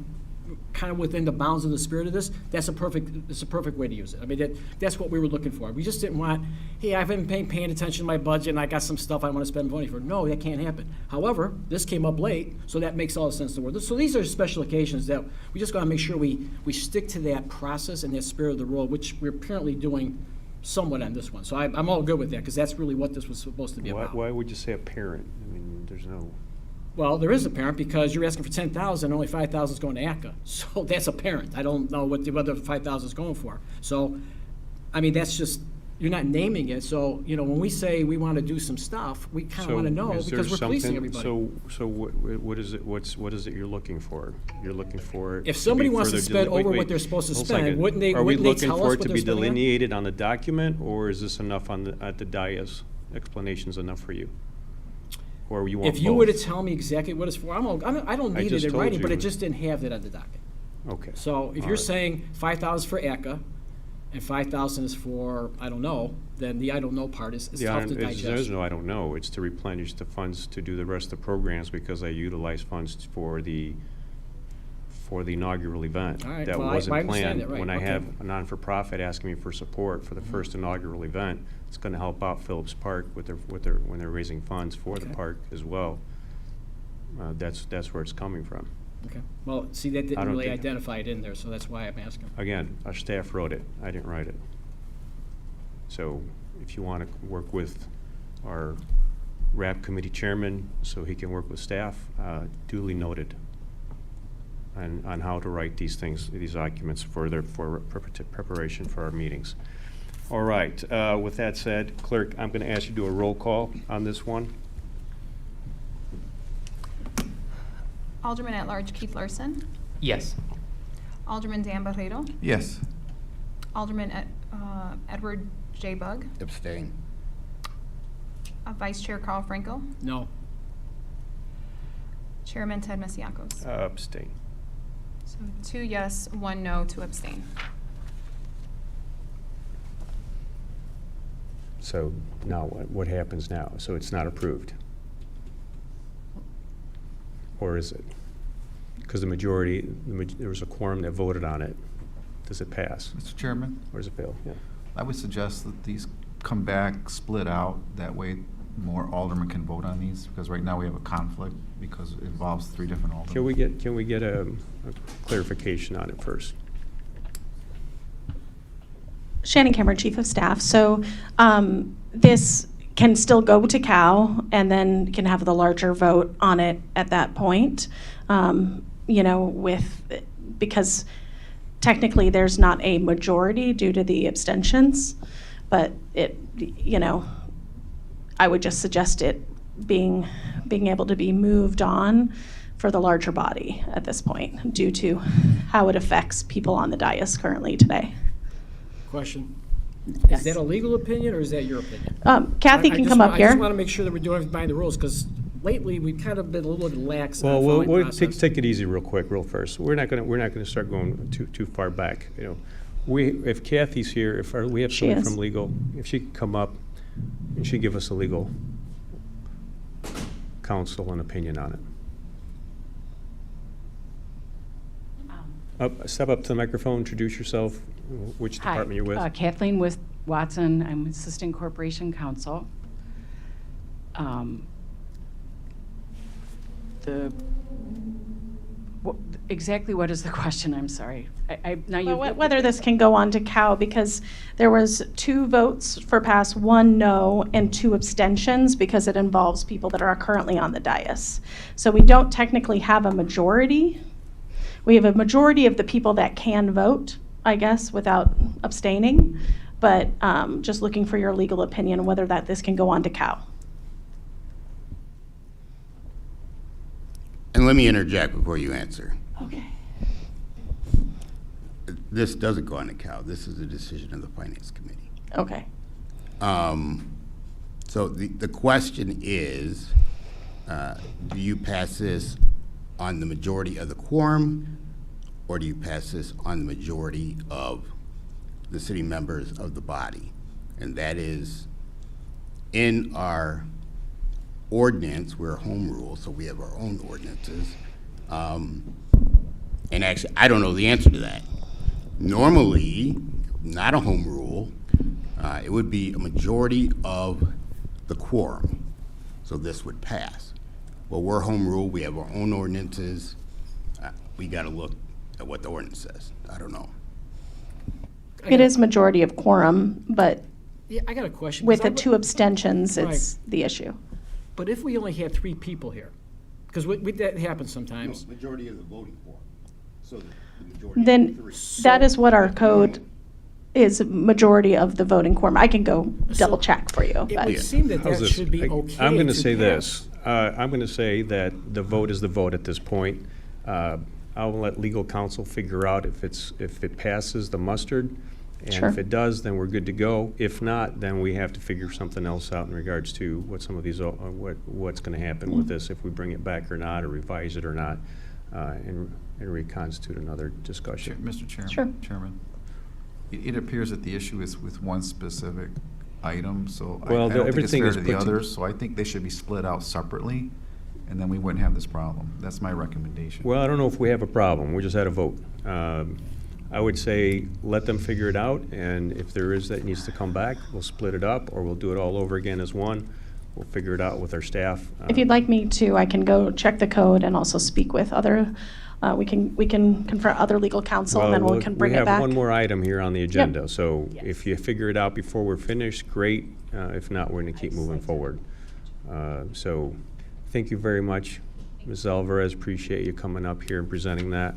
kind of within the bounds of the spirit of this, it's a perfect way to use it. I mean, that's what we were looking for. We just didn't want, hey, I've been paying attention to my budget and I got some stuff I want to spend money for. No, that can't happen. However, this came up late, so that makes all the sense in the world. So these are special occasions that we just got to make sure we stick to that process and that spirit of the role, which we're apparently doing somewhat on this one. So I'm all good with that, because that's really what this was supposed to be about. Why would you say a parent? I mean, there's no... Well, there is a parent, because you're asking for 10,000, only 5,000 is going to ACA. So that's a parent. I don't know what the 5,000 is going for. So, I mean, that's just, you're not naming it. So, you know, when we say we want to do some stuff, we kind of want to know, because we're policing everybody. So what is it, what is it you're looking for? You're looking for... If somebody wants to spend over what they're supposed to spend, wouldn't they tell us what they're spending on? Are we looking for it to be delineated on the document, or is this enough at the dais? Explanation's enough for you? Or you want If you were to tell me exactly what it's for, I don't need it in writing, you. but it just didn't have that on the docket. Okay. So if you're saying 5,000 for ACA and 5,000 is for, I don't know, then the I don't know part is tough to digest. There's no I don't know. It's to replenish the funds to do the rest of the programs, because I utilize funds for the inaugural event. All right, That well, I wasn't understand planned. that, right, When I okay. have a non-for-profit asking me for support for the first inaugural event, it's going to help out Phillips Park when they're raising funds for the Okay. park as well. That's where it's coming from. Okay. Well, see, that I didn't don't really think- identify it in there, so that's why I'm asking. Again, our staff wrote it. I didn't write it. So if you want to work with our RAP committee chairman so he can work with staff, duly noted on how to write these things, these documents for preparation for our meetings. All right. With that said, clerk, I'm going to ask you to do a roll call on this one. Alderman at Large Keith Larson. Yes. Alderman Dan Barreiro. Yes. Alderman Edward J. Bug. Abstain. Vice Chair Carl Franco. No. Chairman Ted Masiacos. Abstain. So 2 yes, 1 no, 2 abstain. So now what happens now? So it's not approved? Or is it? Because the majority, there was a quorum that voted on it. Does it pass? Mr. Chairman, Or does it fail? Yeah. I would suggest that these come back, split out. That way more aldermen can vote on these, because right now we have a conflict because it involves 3 different aldermen. Can we get a clarification on it first? Shannon Cameron, Chief of Staff. So this can still go to Cal and then can have the larger vote on it at that point. You know, because technically there's not a majority due to the abstentions, but you know, I would just suggest it being able to be moved on for the larger body at this point due to how it affects people on the dais currently today. Question. Yes. Is that a legal opinion or is that your opinion? Kathy can come up I here. just want to make sure that we're doing everything by the rules, because lately we've kind of been a little lax Well, on we'll following process. take it easy real first. We're not gonna start going too far back, you know. If Kathy's here, if we have She someone is. from legal, if she could come up and she'd give us a legal counsel and opinion on it. Step up to the microphone, introduce yourself, which department you're with. Hi, Kathleen Watson. I'm Assistant Corporation Counsel. The Exactly what is the question? I'm sorry. Now you. Well, whether this can go on to Cal, because there was 2 votes for pass, 1 no, and 2 abstentions, because it involves people that are currently on the dais. So we don't technically have a majority. We have a majority of the people that can vote, I guess, without abstaining. But just looking for your legal opinion whether this can go on to Cal. And let me interject before you answer. Okay. This doesn't go on to Cal. This is a decision of the Finance Committee. Okay. So the question is, do you pass this on the majority of the quorum, or do you pass this on the majority of the city members of the body? And that is, in our ordinance, we're a home rule, so we have our own ordinances. And actually, I don't know the answer to that. Normally, not a home rule, it would be a majority of the quorum, so this would pass. Well, we're home rule, we have our own ordinances. We got to look at what the ordinance says. I don't know. It is majority of quorum, but Yeah, I got a question. with 'cause the 2 abstentions, it's Right. the issue. But if we only had 3 people here, because that happens sometimes. Majority of the voting quorum, so the majority Then of 3. that is what our code is, majority of the voting quorum. I can go double check for you. It but- would seem that How's that this? should be okay. I'm going to to say pass. this. I'm going to say that the vote is the vote at this point. I'll let legal counsel figure out if it passes the mustard. And Sure. if it does, then we're good to go. If not, then we have to figure something else out in regards to what some of these, what's going to happen with this, if we bring it back or not, or revise it or not, and reconstitute another discussion. Mr. Chairman. Sure. Chairman, it appears that the issue is with one specific item, so I Well, don't think it's everything fair is to the put to- others, so I think they should be split out separately, and then we wouldn't have this problem. That's my recommendation. Well, I don't know if we have a problem. We just had a vote. I would say let them figure it out, and if there is that needs to come back, we'll split it up, or we'll do it all over again as one. We'll figure it out with our staff. If you'd like me to, I can go check the code and also speak with other, we can confront other legal counsel, and then we can bring it We back. have one more item here on the agenda, so if you figure it out before we're finished, great. If not, we're going to keep moving forward. So, thank you very much, Ms. Alvarez. Appreciate you coming up here and presenting that.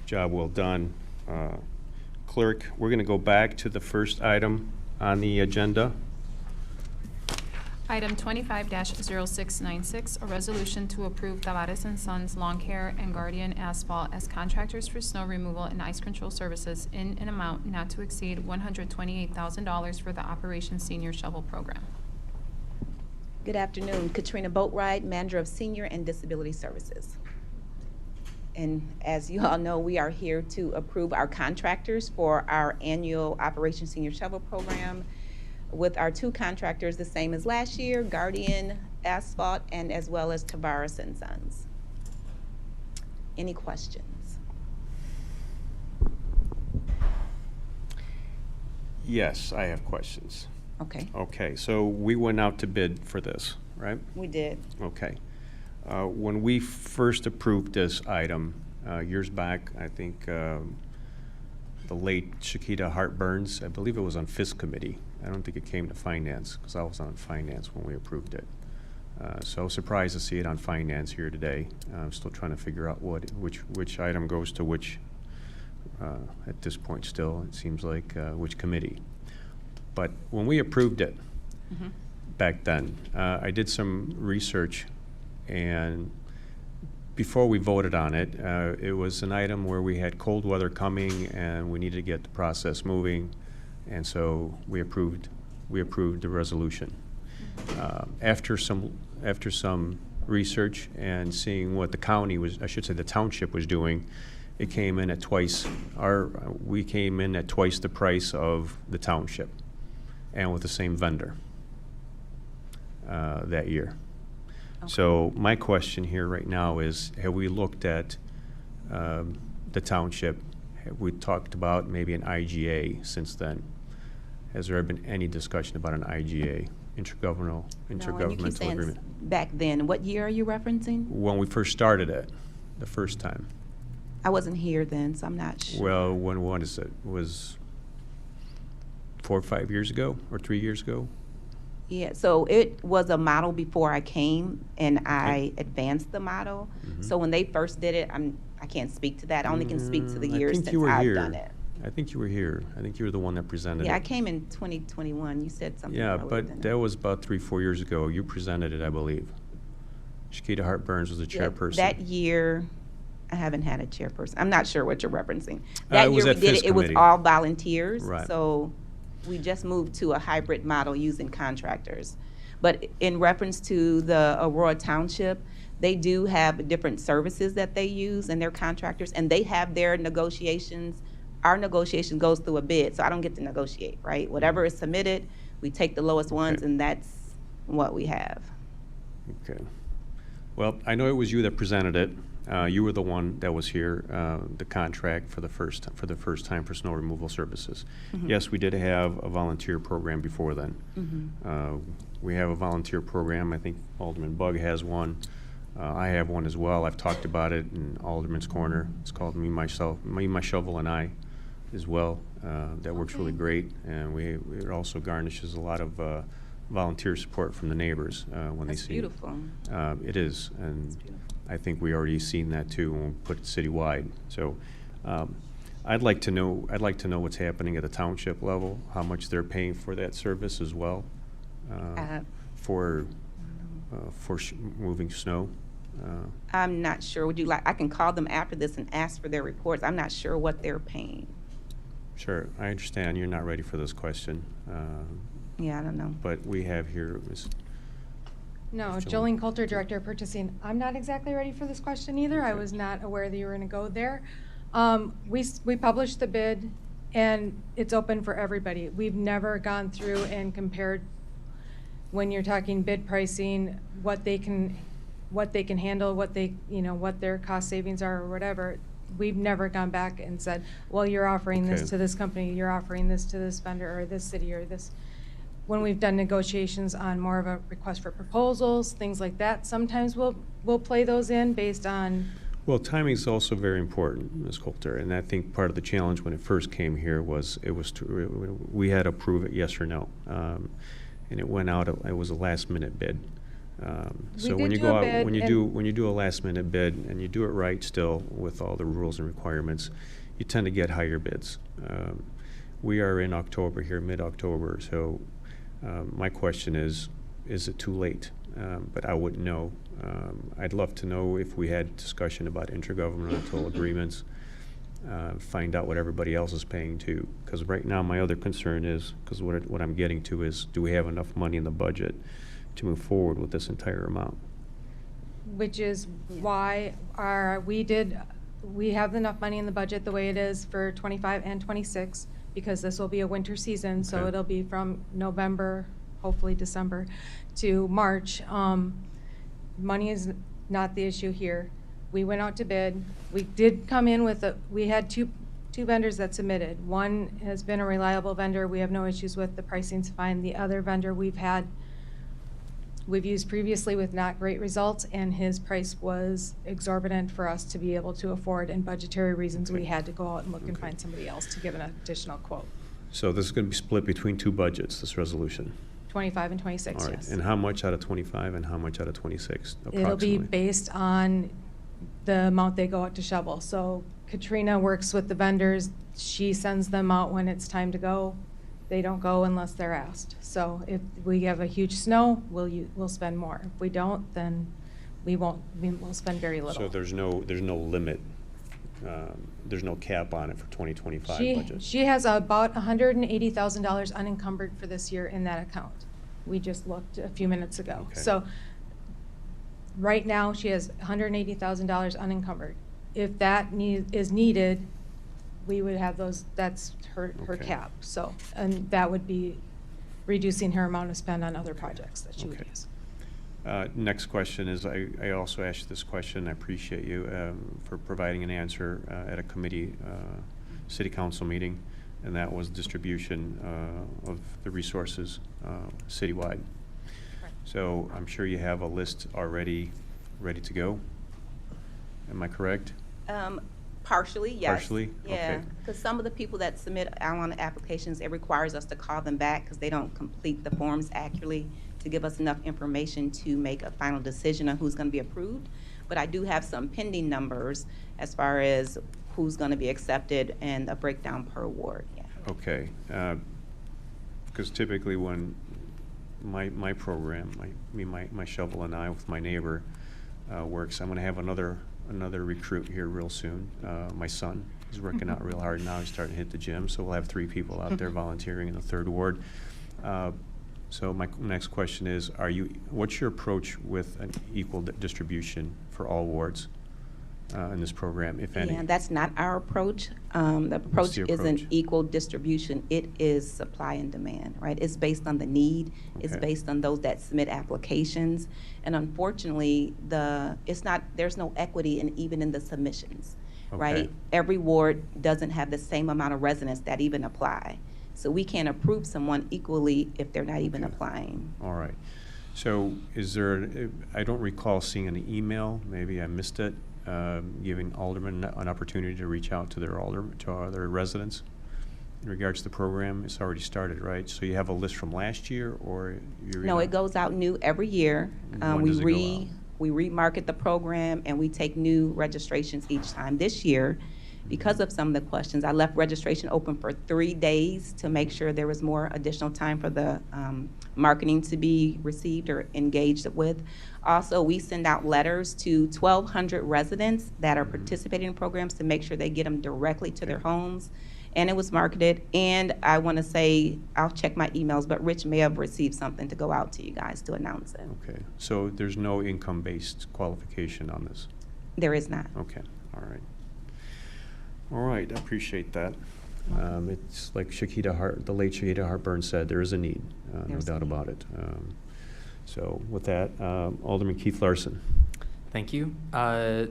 Job well done. Clerk, we're going to go back to the first item on the agenda. Item 25-0696, a resolution to approve Tavares and Sons Lawn Care and Guardian Asphalt as contractors for snow removal and ice control services in an amount not to exceed $128,000 for the Operation Senior Shovel Program. Good afternoon. Katrina Boatright, Manager of Senior and Disability Services. And as you all know, we are here to approve our contractors for our annual Operation Senior Shovel Program with our 2 contractors, the same as last year, Guardian Asphalt and as well as Tavares and Sons. Any questions? Yes, I have questions. Okay, Okay, so we went out to bid for this, right? we did. Okay. When we first approved this item years back, I think the late Shakita Hart Burns, I believe it was on Fisc Committee. I don't think it came to Finance, because I was on Finance when we approved it. So I was surprised to see it on Finance here today. I'm still trying to figure out which item goes to which, at this point still, it seems like, which committee. But when we approved it back then, I did some research, and before we voted on it, it was an item where we had cold weather coming and we needed to get the process moving, and so we approved the resolution. After some research and seeing what the county was, I should say the township was doing, it came in at we came in at twice the price of the township, and with the same vendor that year. So my question here right now is, have we looked at the township? Have we talked about maybe an IGA since then? Has there been any discussion about an IGA, No, and you keep intergovernmental saying agreement? back then. What year are you referencing? When we first started it, the first time. I wasn't here then, so I'm not sure. Well, when is it? Was 4 or 5 years ago, or 3 years ago? Yeah, so it was a model before I came, and I advanced the model. So when they first did it, I can't speak to that. I only can speak to the I years think since you were I've here. done it. I think you were here. I think you were the one that presented it. Yeah, I came in 2021. You said something. Yeah, earlier but than that was about 3, 4 years ago. You presented it, I believe. Shakita Hart Burns was the Yeah, chairperson. that year, I haven't had a chairperson. I'm not sure what you're referencing. It That was year we at did FIS it, it was committee. all volunteers. Right. So we just moved to a hybrid model using contractors. But in reference to the Aurora Township, they do have different services that they use and their contractors, and they have their negotiations. Our negotiation goes through a bid, so I don't get to negotiate, right? Whatever is submitted, we take the lowest ones, and that's what we have. Okay. Well, I know it was you that presented it. You were the one that was here, the contract for the first time for snow removal services. Yes, we did have a volunteer program before then. We have a volunteer program. I think Alderman Bug has one. I have one as well. I've talked about it in Alderman's Corner. It's called Me, My Shovel, and I as well. That works really great, and it also garnishes a lot of volunteer support from the neighbors when That's they see beautiful. it is, and I think we already seen that too when we put it citywide. So I'd like to know what's happening at the township level, how much they're paying for that service as well, for moving snow. I'm not sure. Would you like, I can call them after this and ask for their reports. I'm not sure what they're paying. Sure, I understand you're not ready for this question. Yeah, I don't know. But we have here Ms. No, Ms. Jolene Coulter, Director of Purchasing. I'm not exactly ready for this question either. I was not aware that you were going to go there. We published the bid, and it's open for everybody. We've never gone through and compared, when you're talking bid pricing, what they can handle, what their cost savings are or whatever. We've never gone back and said, well, you're offering Okay. this to this company, you're offering this to this vendor or this city or this. When we've done negotiations on more of a request for proposals, things like that, sometimes we'll play those in based on. Well, timing is also very important, Ms. Coulter, and I think part of the challenge when it first came here was we had to approve it yes or no, and it went out. It was a last-minute bid. So when you go out, when you do a last-minute bid and you do it right, still with all the rules and requirements, you tend to get higher bids. We are in October here, mid-October, so my question is it too late? But I wouldn't know. I'd love to know if we had discussion about intergovernmental agreements, find out what everybody else is paying too. Because right now my other concern is, because what I'm getting to is, do we have enough money in the budget to move forward with this entire amount? Which is why we have enough money in the budget the way it is for 25 and 26, because this will be a winter season, so Okay. it'll be from November, hopefully December, to March. Money is not the issue here. We went out to bid. We did come in with we had two vendors that submitted. One has been a reliable vendor. We have no issues with. The pricing's fine. The other vendor we've used previously with not great results, and his price was exorbitant for us to be able to afford, and budgetary reasons, we had to go out and look and find somebody else to give an additional quote. So this is going to be split between two budgets, this resolution? 25 and 26, All right. yes. And how much out of 25 and how much out of 26, approximately? It'll be based on the amount they go out to shovel. So Katrina works with the vendors. She sends them out when it's time to go. They don't go unless they're asked. So if we have a huge snow, we'll spend more. If we don't, then we won't. We'll spend very little. So there's no limit, there's no cap on it for 2025 budget? She has about $180,000 unencumbered for this year in that account. We just looked a few minutes ago. Okay. So right now, she has $180,000 unencumbered. If that is needed, we would have those, that's her Okay. cap. So, and that would be reducing her amount of spend on other projects that she would Okay. use. Next question is, I also asked this question, I appreciate you for providing an answer at a committee, city council meeting, and that was distribution of the resources citywide. So I'm sure you have a list already ready to go. Am I correct? Partially, yes. Partially? Yeah, Okay. because some of the people that submit online applications, it requires us to call them back because they don't complete the forms accurately to give us enough information to make a final decision on who's going to be approved. But I do have some pending numbers as far as who's going to be accepted and a breakdown per ward. Yeah. Okay. Because typically when my program, my shovel and I with my neighbor works, I'm going to have another recruit here real soon. My son is working out real hard now. He's starting to hit the gym, so we'll have 3 people out there volunteering in the 3rd ward. So my next question is, what's your approach with an equal distribution for all wards in this program, if any? Yeah, that's not our approach. The approach isn't equal distribution. It is supply and demand, right? It's based on the need. It's Okay. based on those that submit applications. And unfortunately, there's no equity even in the submissions, right? Okay. Every ward doesn't have the same amount of residents that even apply. So we can't approve someone equally if they're not even applying. All right. So I don't recall seeing an email, maybe I missed it, giving aldermen an opportunity to reach out to their residents in regards to the program. It's already started, right? So you have a list from last year, or you're No, it goes out new every year. When does it go out? We remarket the program and we take new registrations each time. This year, because of some of the questions, I left registration open for 3 days to make sure there was more additional time for the marketing to be received or engaged with. Also, we send out letters to 1,200 residents that are participating in programs to make sure they get them directly to their homes. And it was marketed. And I want to say, I'll check my emails, but Rich may have received something to go out to you guys to announce it. Okay. So there's no income-based qualification on this? There is not. Okay. All right. All right, I appreciate that. It's like the late Shakita Hartburn said, there is a need, no doubt about it. So with that, Alderman Keith Larson. Thank you. I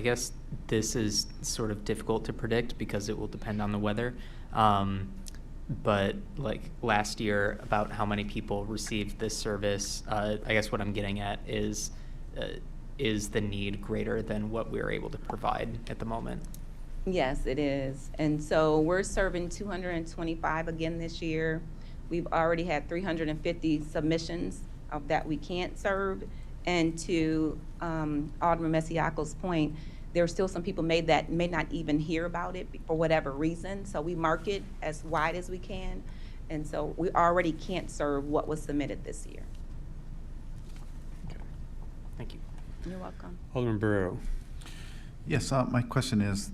guess this is sort of difficult to predict because it will depend on the weather. But like last year, about how many people received this service, I guess what I'm getting at is the need greater than what we're able to provide at the moment? Yes, it is. And so we're serving 225 again this year. We've already had 350 submissions of that we can't serve. And to Alderman Masiako's point, there are still some people that may not even hear about it for whatever reason. So we market as wide as we can. And so we already can't serve what was submitted this year. Okay. Thank you. You're welcome. Alderman Barrero. Yes, my question is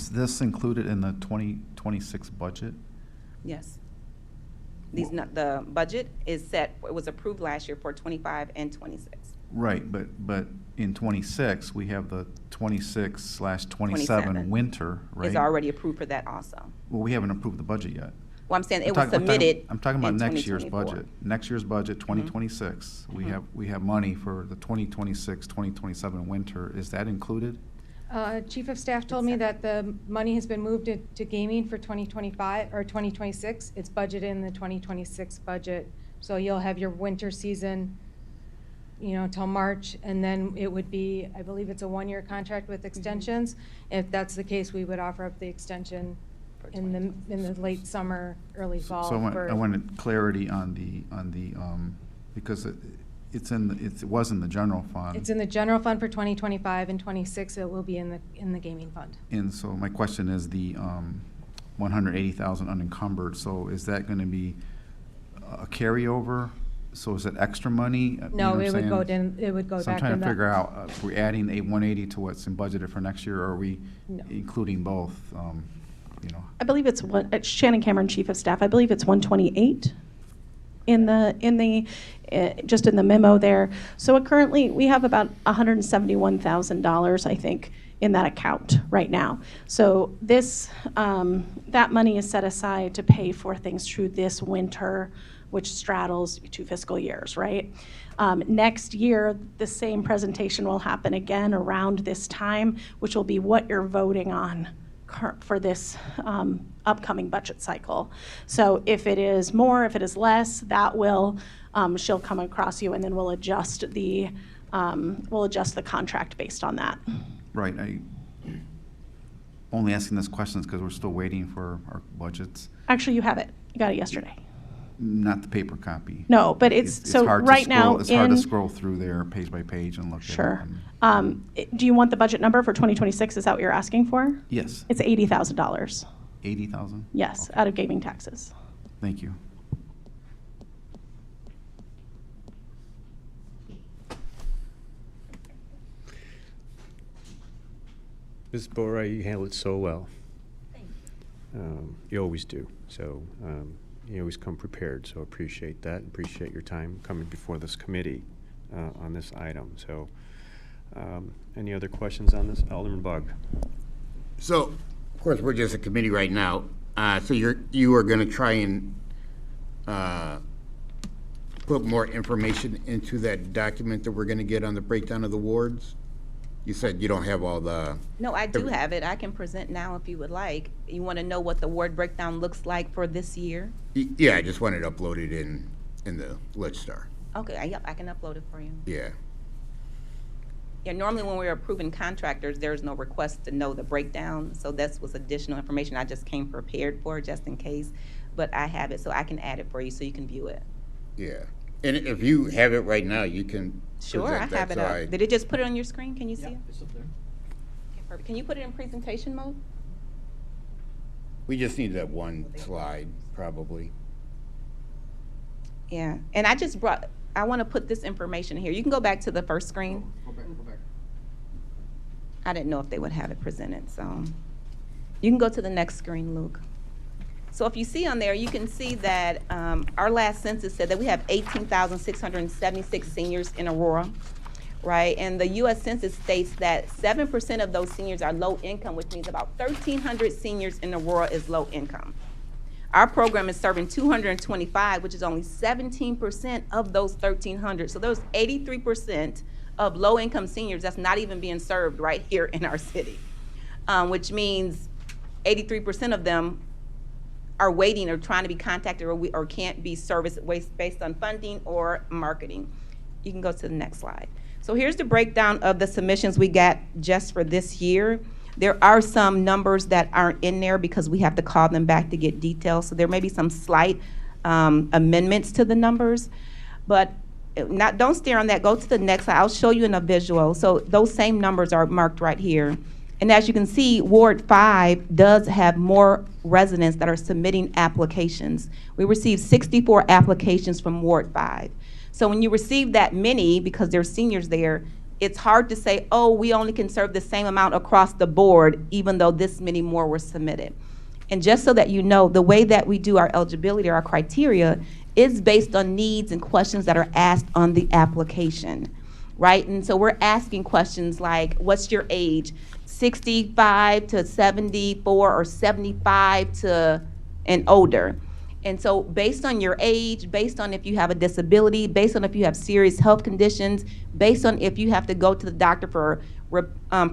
this included in the 2026 budget? Yes. The budget is set, it was approved last year for 25 and 26. Right, but in 26, we have the 26/27 27. winter, right? It's already approved for that also. Well, we haven't approved the budget yet. Well, I'm saying it was submitted. I'm talking about in next year's 2024. budget. Next year's budget, 2026. We have money for the 2026, 2027 winter. Is that included? Chief of Staff told me that the money has been moved to gaming for 2025 or 2026. It's budgeted in the 2026 budget. So you'll have your winter season, till March, and then it would be, I believe it's a 1-year contract with extensions. If that's the case, we would offer up the extension in the late summer, early fall. So I wanted clarity on the because it was in the general fund. It's in the general fund for 2025 and 26. It will be in the gaming fund. And so my question is the 180,000 unencumbered. So is that going to be a carryover? So is it extra money? No, what it I'm would go saying? down. It would go So I'm back. trying to figure out if we're adding a 180 to what's in budgeted for next year, or are we No. including both? I believe it's Shannon Cameron, Chief of Staff. I believe it's 128 in the just in the memo there. So currently we have about $171,000, I think, in that account right now. So this that money is set aside to pay for things through this winter, which straddles 2 fiscal years, right? Next year, the same presentation will happen again around this time, which will be what you're voting on for this upcoming budget cycle. So if it is more, if it is less, that will, she'll come across you, and then we'll adjust the Mm-hmm. contract based on that. Right. I, 'cause it was in the general fund. It's in the general fund for 2026. We have 180,000 unencumbered. So is that going to be a carryover? So I'm trying to figure out if we're adding a 180 to what's in budgeted for next year, or are we including both? only asking this questions because we're still waiting for our budgets. Actually, you have it. You got it yesterday. Not the paper copy. No, but it's so hard to right now scroll- It's hard to in- scroll through there page by page and look at it. Sure. and- Do you want the budget number for 2026? Is that what you're asking for? Yes, It's $80,000. 80,000? Yes, out of gaming taxes. Thank you. Ms. Bora, you handle it so well. You always do. So you always come prepared. So appreciate that. Appreciate your time coming before this committee on this item. So any other questions on this? Alderman Bug. So, of course, we're just a committee right now. So you are going to try and put more information into that document that we're going to get on the breakdown of the wards? You said you don't have all the... No, I do have it. I can present now if you would like. You want to know what the ward breakdown looks like for this year? Yeah, I just wanted uploaded in the Legstar. Okay, yep, I can upload it for you. Yeah. Yeah, normally when we're approving contractors, there's no request to know the breakdown, so this was additional information I just came prepared for, just in case. But I have it, so I can add it for you so you can view it. Yeah. And if you have it right now, you can Sure, I present that, have it so up. Did it just put it on your screen? Can you see it? It's up there. Okay, perfect. Can you put it in presentation mode? We just need that one slide, probably. Yeah, and I want to put this information here. You can go back to the first screen. Go back. I didn't know if they would have it presented, so. You can go to the next screen, Luke. So if you see on there, you can see that our last census said that we have 18,676 seniors in Aurora, right? And the U.S. Census states that 7% of those seniors are low income, which means about 1,300 seniors in Aurora is low income. Our program is serving 225, which is only 17% of those 1,300. So there's 83% of low-income seniors that's not even being served right here in our city, which means 83% of them are waiting or trying to be contacted or can't be serviced based on funding or marketing. You can go to the next slide. So here's the breakdown of the submissions we got just for this year. There are some numbers that aren't in there because we have to call them back to get details. So there may be some slight amendments to the numbers, but don't stare on that. Go to the next slide. I'll show you in a visual. So those same numbers are marked right here. And as you can see, Ward 5 does have more residents that are submitting applications. We received 64 applications from Ward 5. So when you receive that many, because there's seniors there, it's hard to say, oh, we only can serve the same amount across the board, even though this many more were submitted. And just so that you know, the way that we do our eligibility or our criteria is based on needs and questions that are asked on the application, right? And so we're asking questions like, what's your age? 65 to 74 or 75 to and older. And so based on your age, based on if you have a disability, based on if you have serious health conditions, based on if you have to go to the doctor for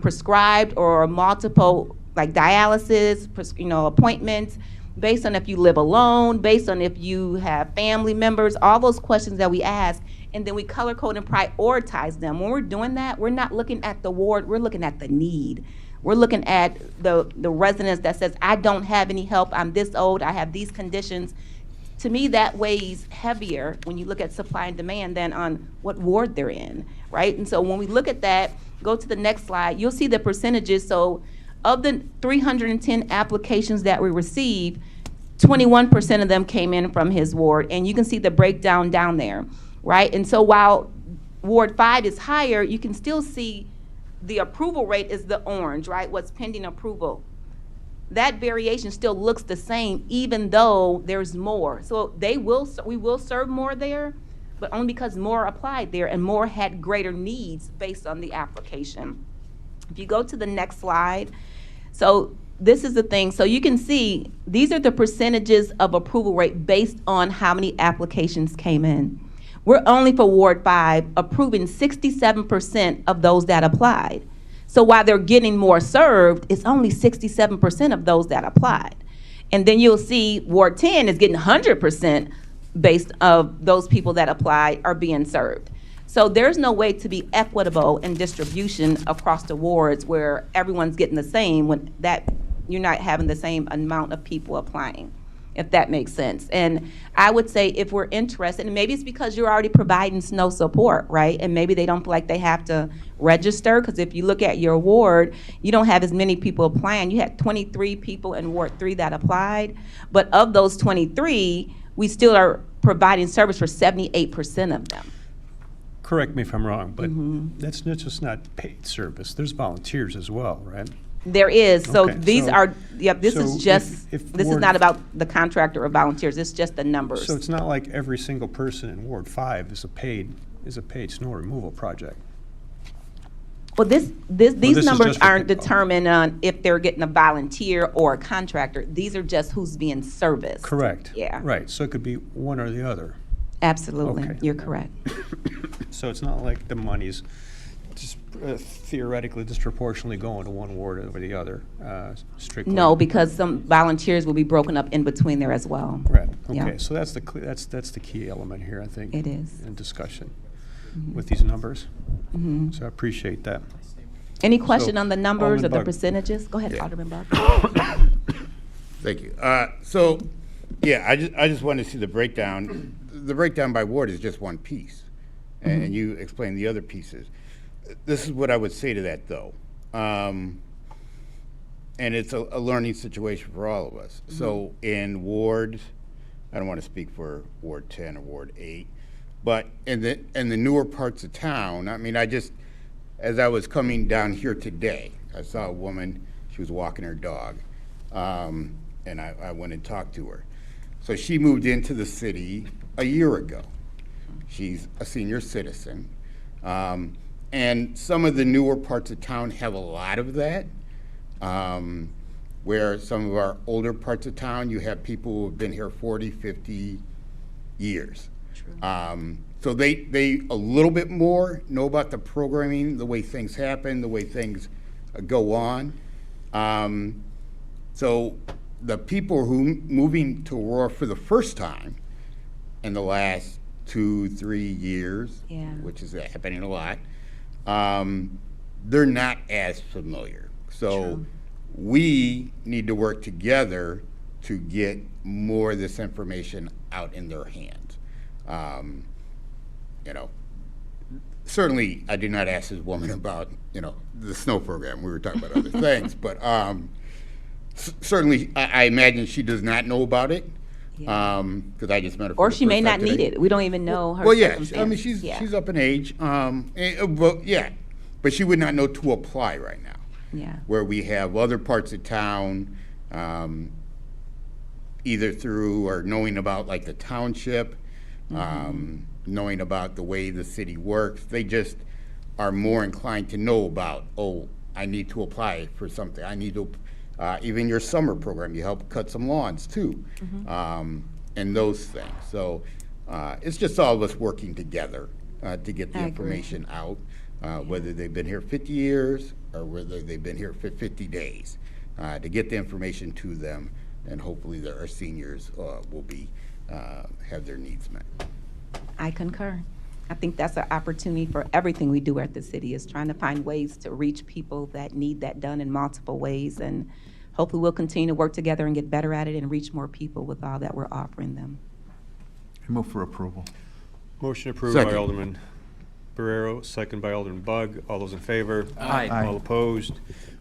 prescribed or multiple like dialysis, appointments, based on if you live alone, based on if you have family members, all those questions that we ask, and then we color code and prioritize them. When we're doing that, we're not looking at the ward, we're looking at the need. We're looking at the residents that says, I don't have any help, I'm this old, I have these conditions. To me, that weighs heavier when you look at supply and demand than on what ward they're in, right? And so when we look at that, go to the next slide, you'll see the percentages. So of the 310 applications that we received, 21% of them came in from his ward, and you can see the breakdown down there, right? And so while Ward 5 is higher, you can still see the approval rate is the orange, right? What's pending approval. That variation still looks the same, even though there's more. So we will serve more there, but only because more applied there and more had greater needs based on the application. If you go to the next slide, so this is the thing. So you can see these are the percentages of approval rate based on how many applications came in. We're only for Ward 5 approving 67% of those that applied. So while they're getting more served, it's only 67% of those that applied. And then you'll see Ward 10 is getting 100% based of those people that applied are being served. So there's no way to be equitable in distribution across the wards where everyone's getting the same when that you're not having the same amount of people applying, if that makes sense. And I would say if we're interested, and maybe it's because you're already providing snow support, right? And maybe they don't feel like they have to register, because if you look at your ward, you don't have as many people applying. You had 23 people in Ward 3 that applied, but of those 23, we still are providing service for 78% of them. Correct me if I'm wrong, but that's just not paid service. There's volunteers as well, right? There is, so Okay, these so- are, yep, this so is just, if this is Ward- not about the contractor or volunteers, it's just the numbers. So it's not like every single person in Ward 5 is a paid snow removal project. Well, these this is numbers just for aren't people. determined on if they're getting a volunteer or a contractor. These are just who's being serviced. Correct. Yeah. Right, so it could be one or the other. Absolutely, Okay. you're correct. So it's not like the money's just theoretically disproportionately going to one ward over the other, strictly. No, because some volunteers will be broken up in between there as well. Right, Yeah. okay, so that's the key element here, I think. It is. In discussion with these numbers. Mhm. So I appreciate that. Any question So, on the numbers or Alderman the Bug. percentages? Go ahead, Yeah. Alderman Bug. Thank you. So, yeah, I just want to see the breakdown. The breakdown by ward is just one piece, and you explained the other pieces. This is what I would say to that, though. And it's a learning situation for all of us. So in wards, I don't want to speak for Ward 10 or Ward 8, but in the newer parts of town, I mean, as I was coming down here today, I saw a woman, she was walking her dog, and I went and talked to her. So she moved into the city a year ago. She's a senior citizen. And some of the newer parts of town have a lot of that, where some of our older parts of town, you have people who have been here 40, 50 years. So they a little bit more know about the programming, the way things happen, the way things go on. So the people who moving to Aurora for the first time in the last 2-3 years, Yeah. which is happening a lot, they're not as familiar. So we need to work together to get more of this information out in their hands. You know, certainly I did not ask this woman about, you know, the snow program. We were talking about other things, but certainly I imagine she does not know about it, because I just met her for Or the she may first not time need today. it. We don't even know her Well, yeah, circumstance. I mean, she's up in age, but yeah, but she would not know to apply right now. Yeah. Where we have other parts of town, either through or knowing about like the township, knowing about the way the city works, they just are more inclined to know about, oh, I need to apply for something. I need to, even your summer program, you help cut some lawns too, and those things. So it's just all of us working together to get the I agree. information out, whether they've been here 50 years or whether they've been here for 50 days, to get the information to them, and hopefully our seniors will be have their needs met. I concur. I think that's an opportunity for everything we do at the city, is trying to find ways to reach people that need that done in multiple ways. And hopefully we'll continue to work together and get better at it and reach more people with all that we're offering them. I move for approval. Motion approved by Second. Alderman Barrero, second by Alderman Bug. All those in favor? Aye. Aye. All opposed?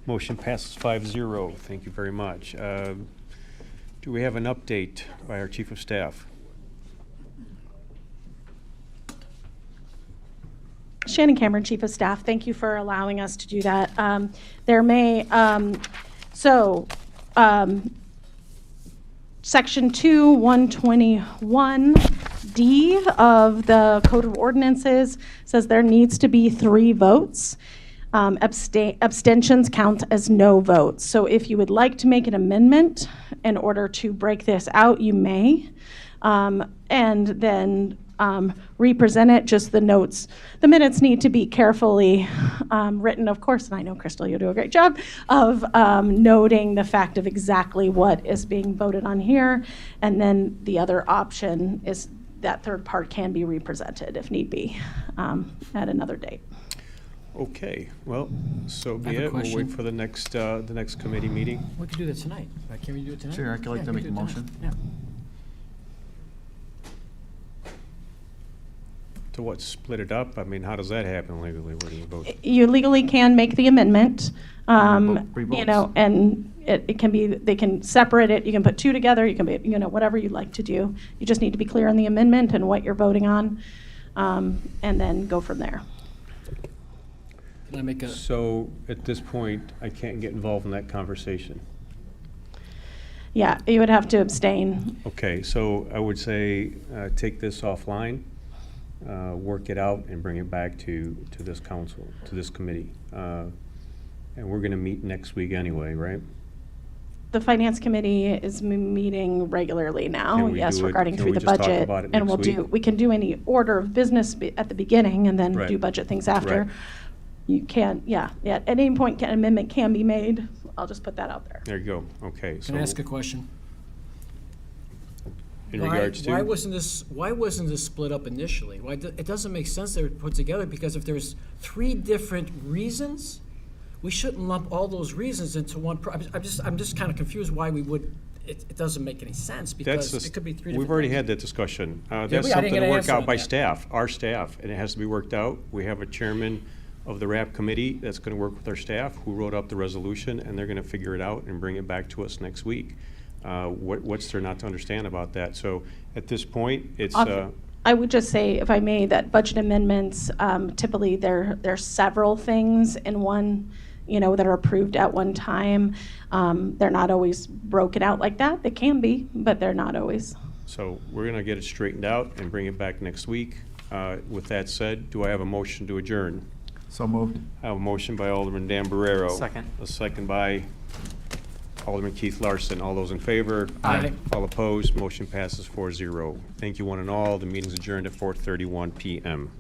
Motion passes 5-0. Thank you very much. Do we have an update by our Chief of Staff? Shannon Cameron, Chief of Staff, thank you for allowing us to do that. Section 2, 121D of the Code of Ordinances says there needs to be 3 votes. Abstentions count as no votes. So if you would like to make an amendment in order to break this out, you may. And then represent it, just the notes. The minutes need to be carefully written, of course, and I know, Crystal, you'll do a great job of noting the fact of exactly what is being voted on here. And then the other option is that third part can be represented if need be at another date. Okay, well, so I be have a it. We'll wait question. for the next committee meeting. We could do that tonight. Can we do it tonight? Sure, I'd like Yeah, to we make could a do it tonight. motion. Yeah. To what, split it up? I mean, how does that happen legally? Where do you vote? You legally can make the amendment, Three you know, votes. and it can be, they can separate it, you can put two together, you can be, you know, whatever you'd like to do. You just need to be clear on the amendment and what you're voting on, and then go from there. Can I make a, So at this point, I can't get involved in that conversation. Yeah, you would have to abstain. Okay, so I would say, take this offline, work it out, and bring it back to this council, to this committee. And we're gonna meet next week anyway, right? The Finance Committee is meeting regularly now, Can we yes, do it- regarding can through we the just talk budget. about it And next week? we can do any order of business at the beginning and then Right. do budget things after. Right. You can, yeah, at any point, an amendment can be made. I'll just put that out there. There you go, okay, so. can I ask a question? In Why- regards to? Why wasn't this split up initially? It doesn't make sense they were put together, because if there's 3 different reasons, we shouldn't lump all those reasons into one. I'm just kind of confused why we would, it doesn't make any sense, because That's it could be 3 different. We've already things. had that discussion. we? I That's didn't something get to an work answer out on by that. staff, our staff, and it has to be worked out. We have a chairman of the RAP committee that's gonna work with our staff, who wrote up the resolution, and they're gonna figure it out and bring it back to us next week. What's there not to understand about that? So at this point, it's, I would just say, if I may, that budget amendments, typically there's several things in one, you know, that are approved at one time. They're not always broken out like that. They can be, but they're not always. so we're gonna get it straightened out and bring it back next week. With that said, do I have a motion to adjourn? So moved. I have a motion by Alderman Dan Barrero. Second. A second by Alderman Keith Larson. All those in favor? Aye. All opposed? Motion passes 4-0. Thank you one and all. The meeting's adjourned at 4:31 PM.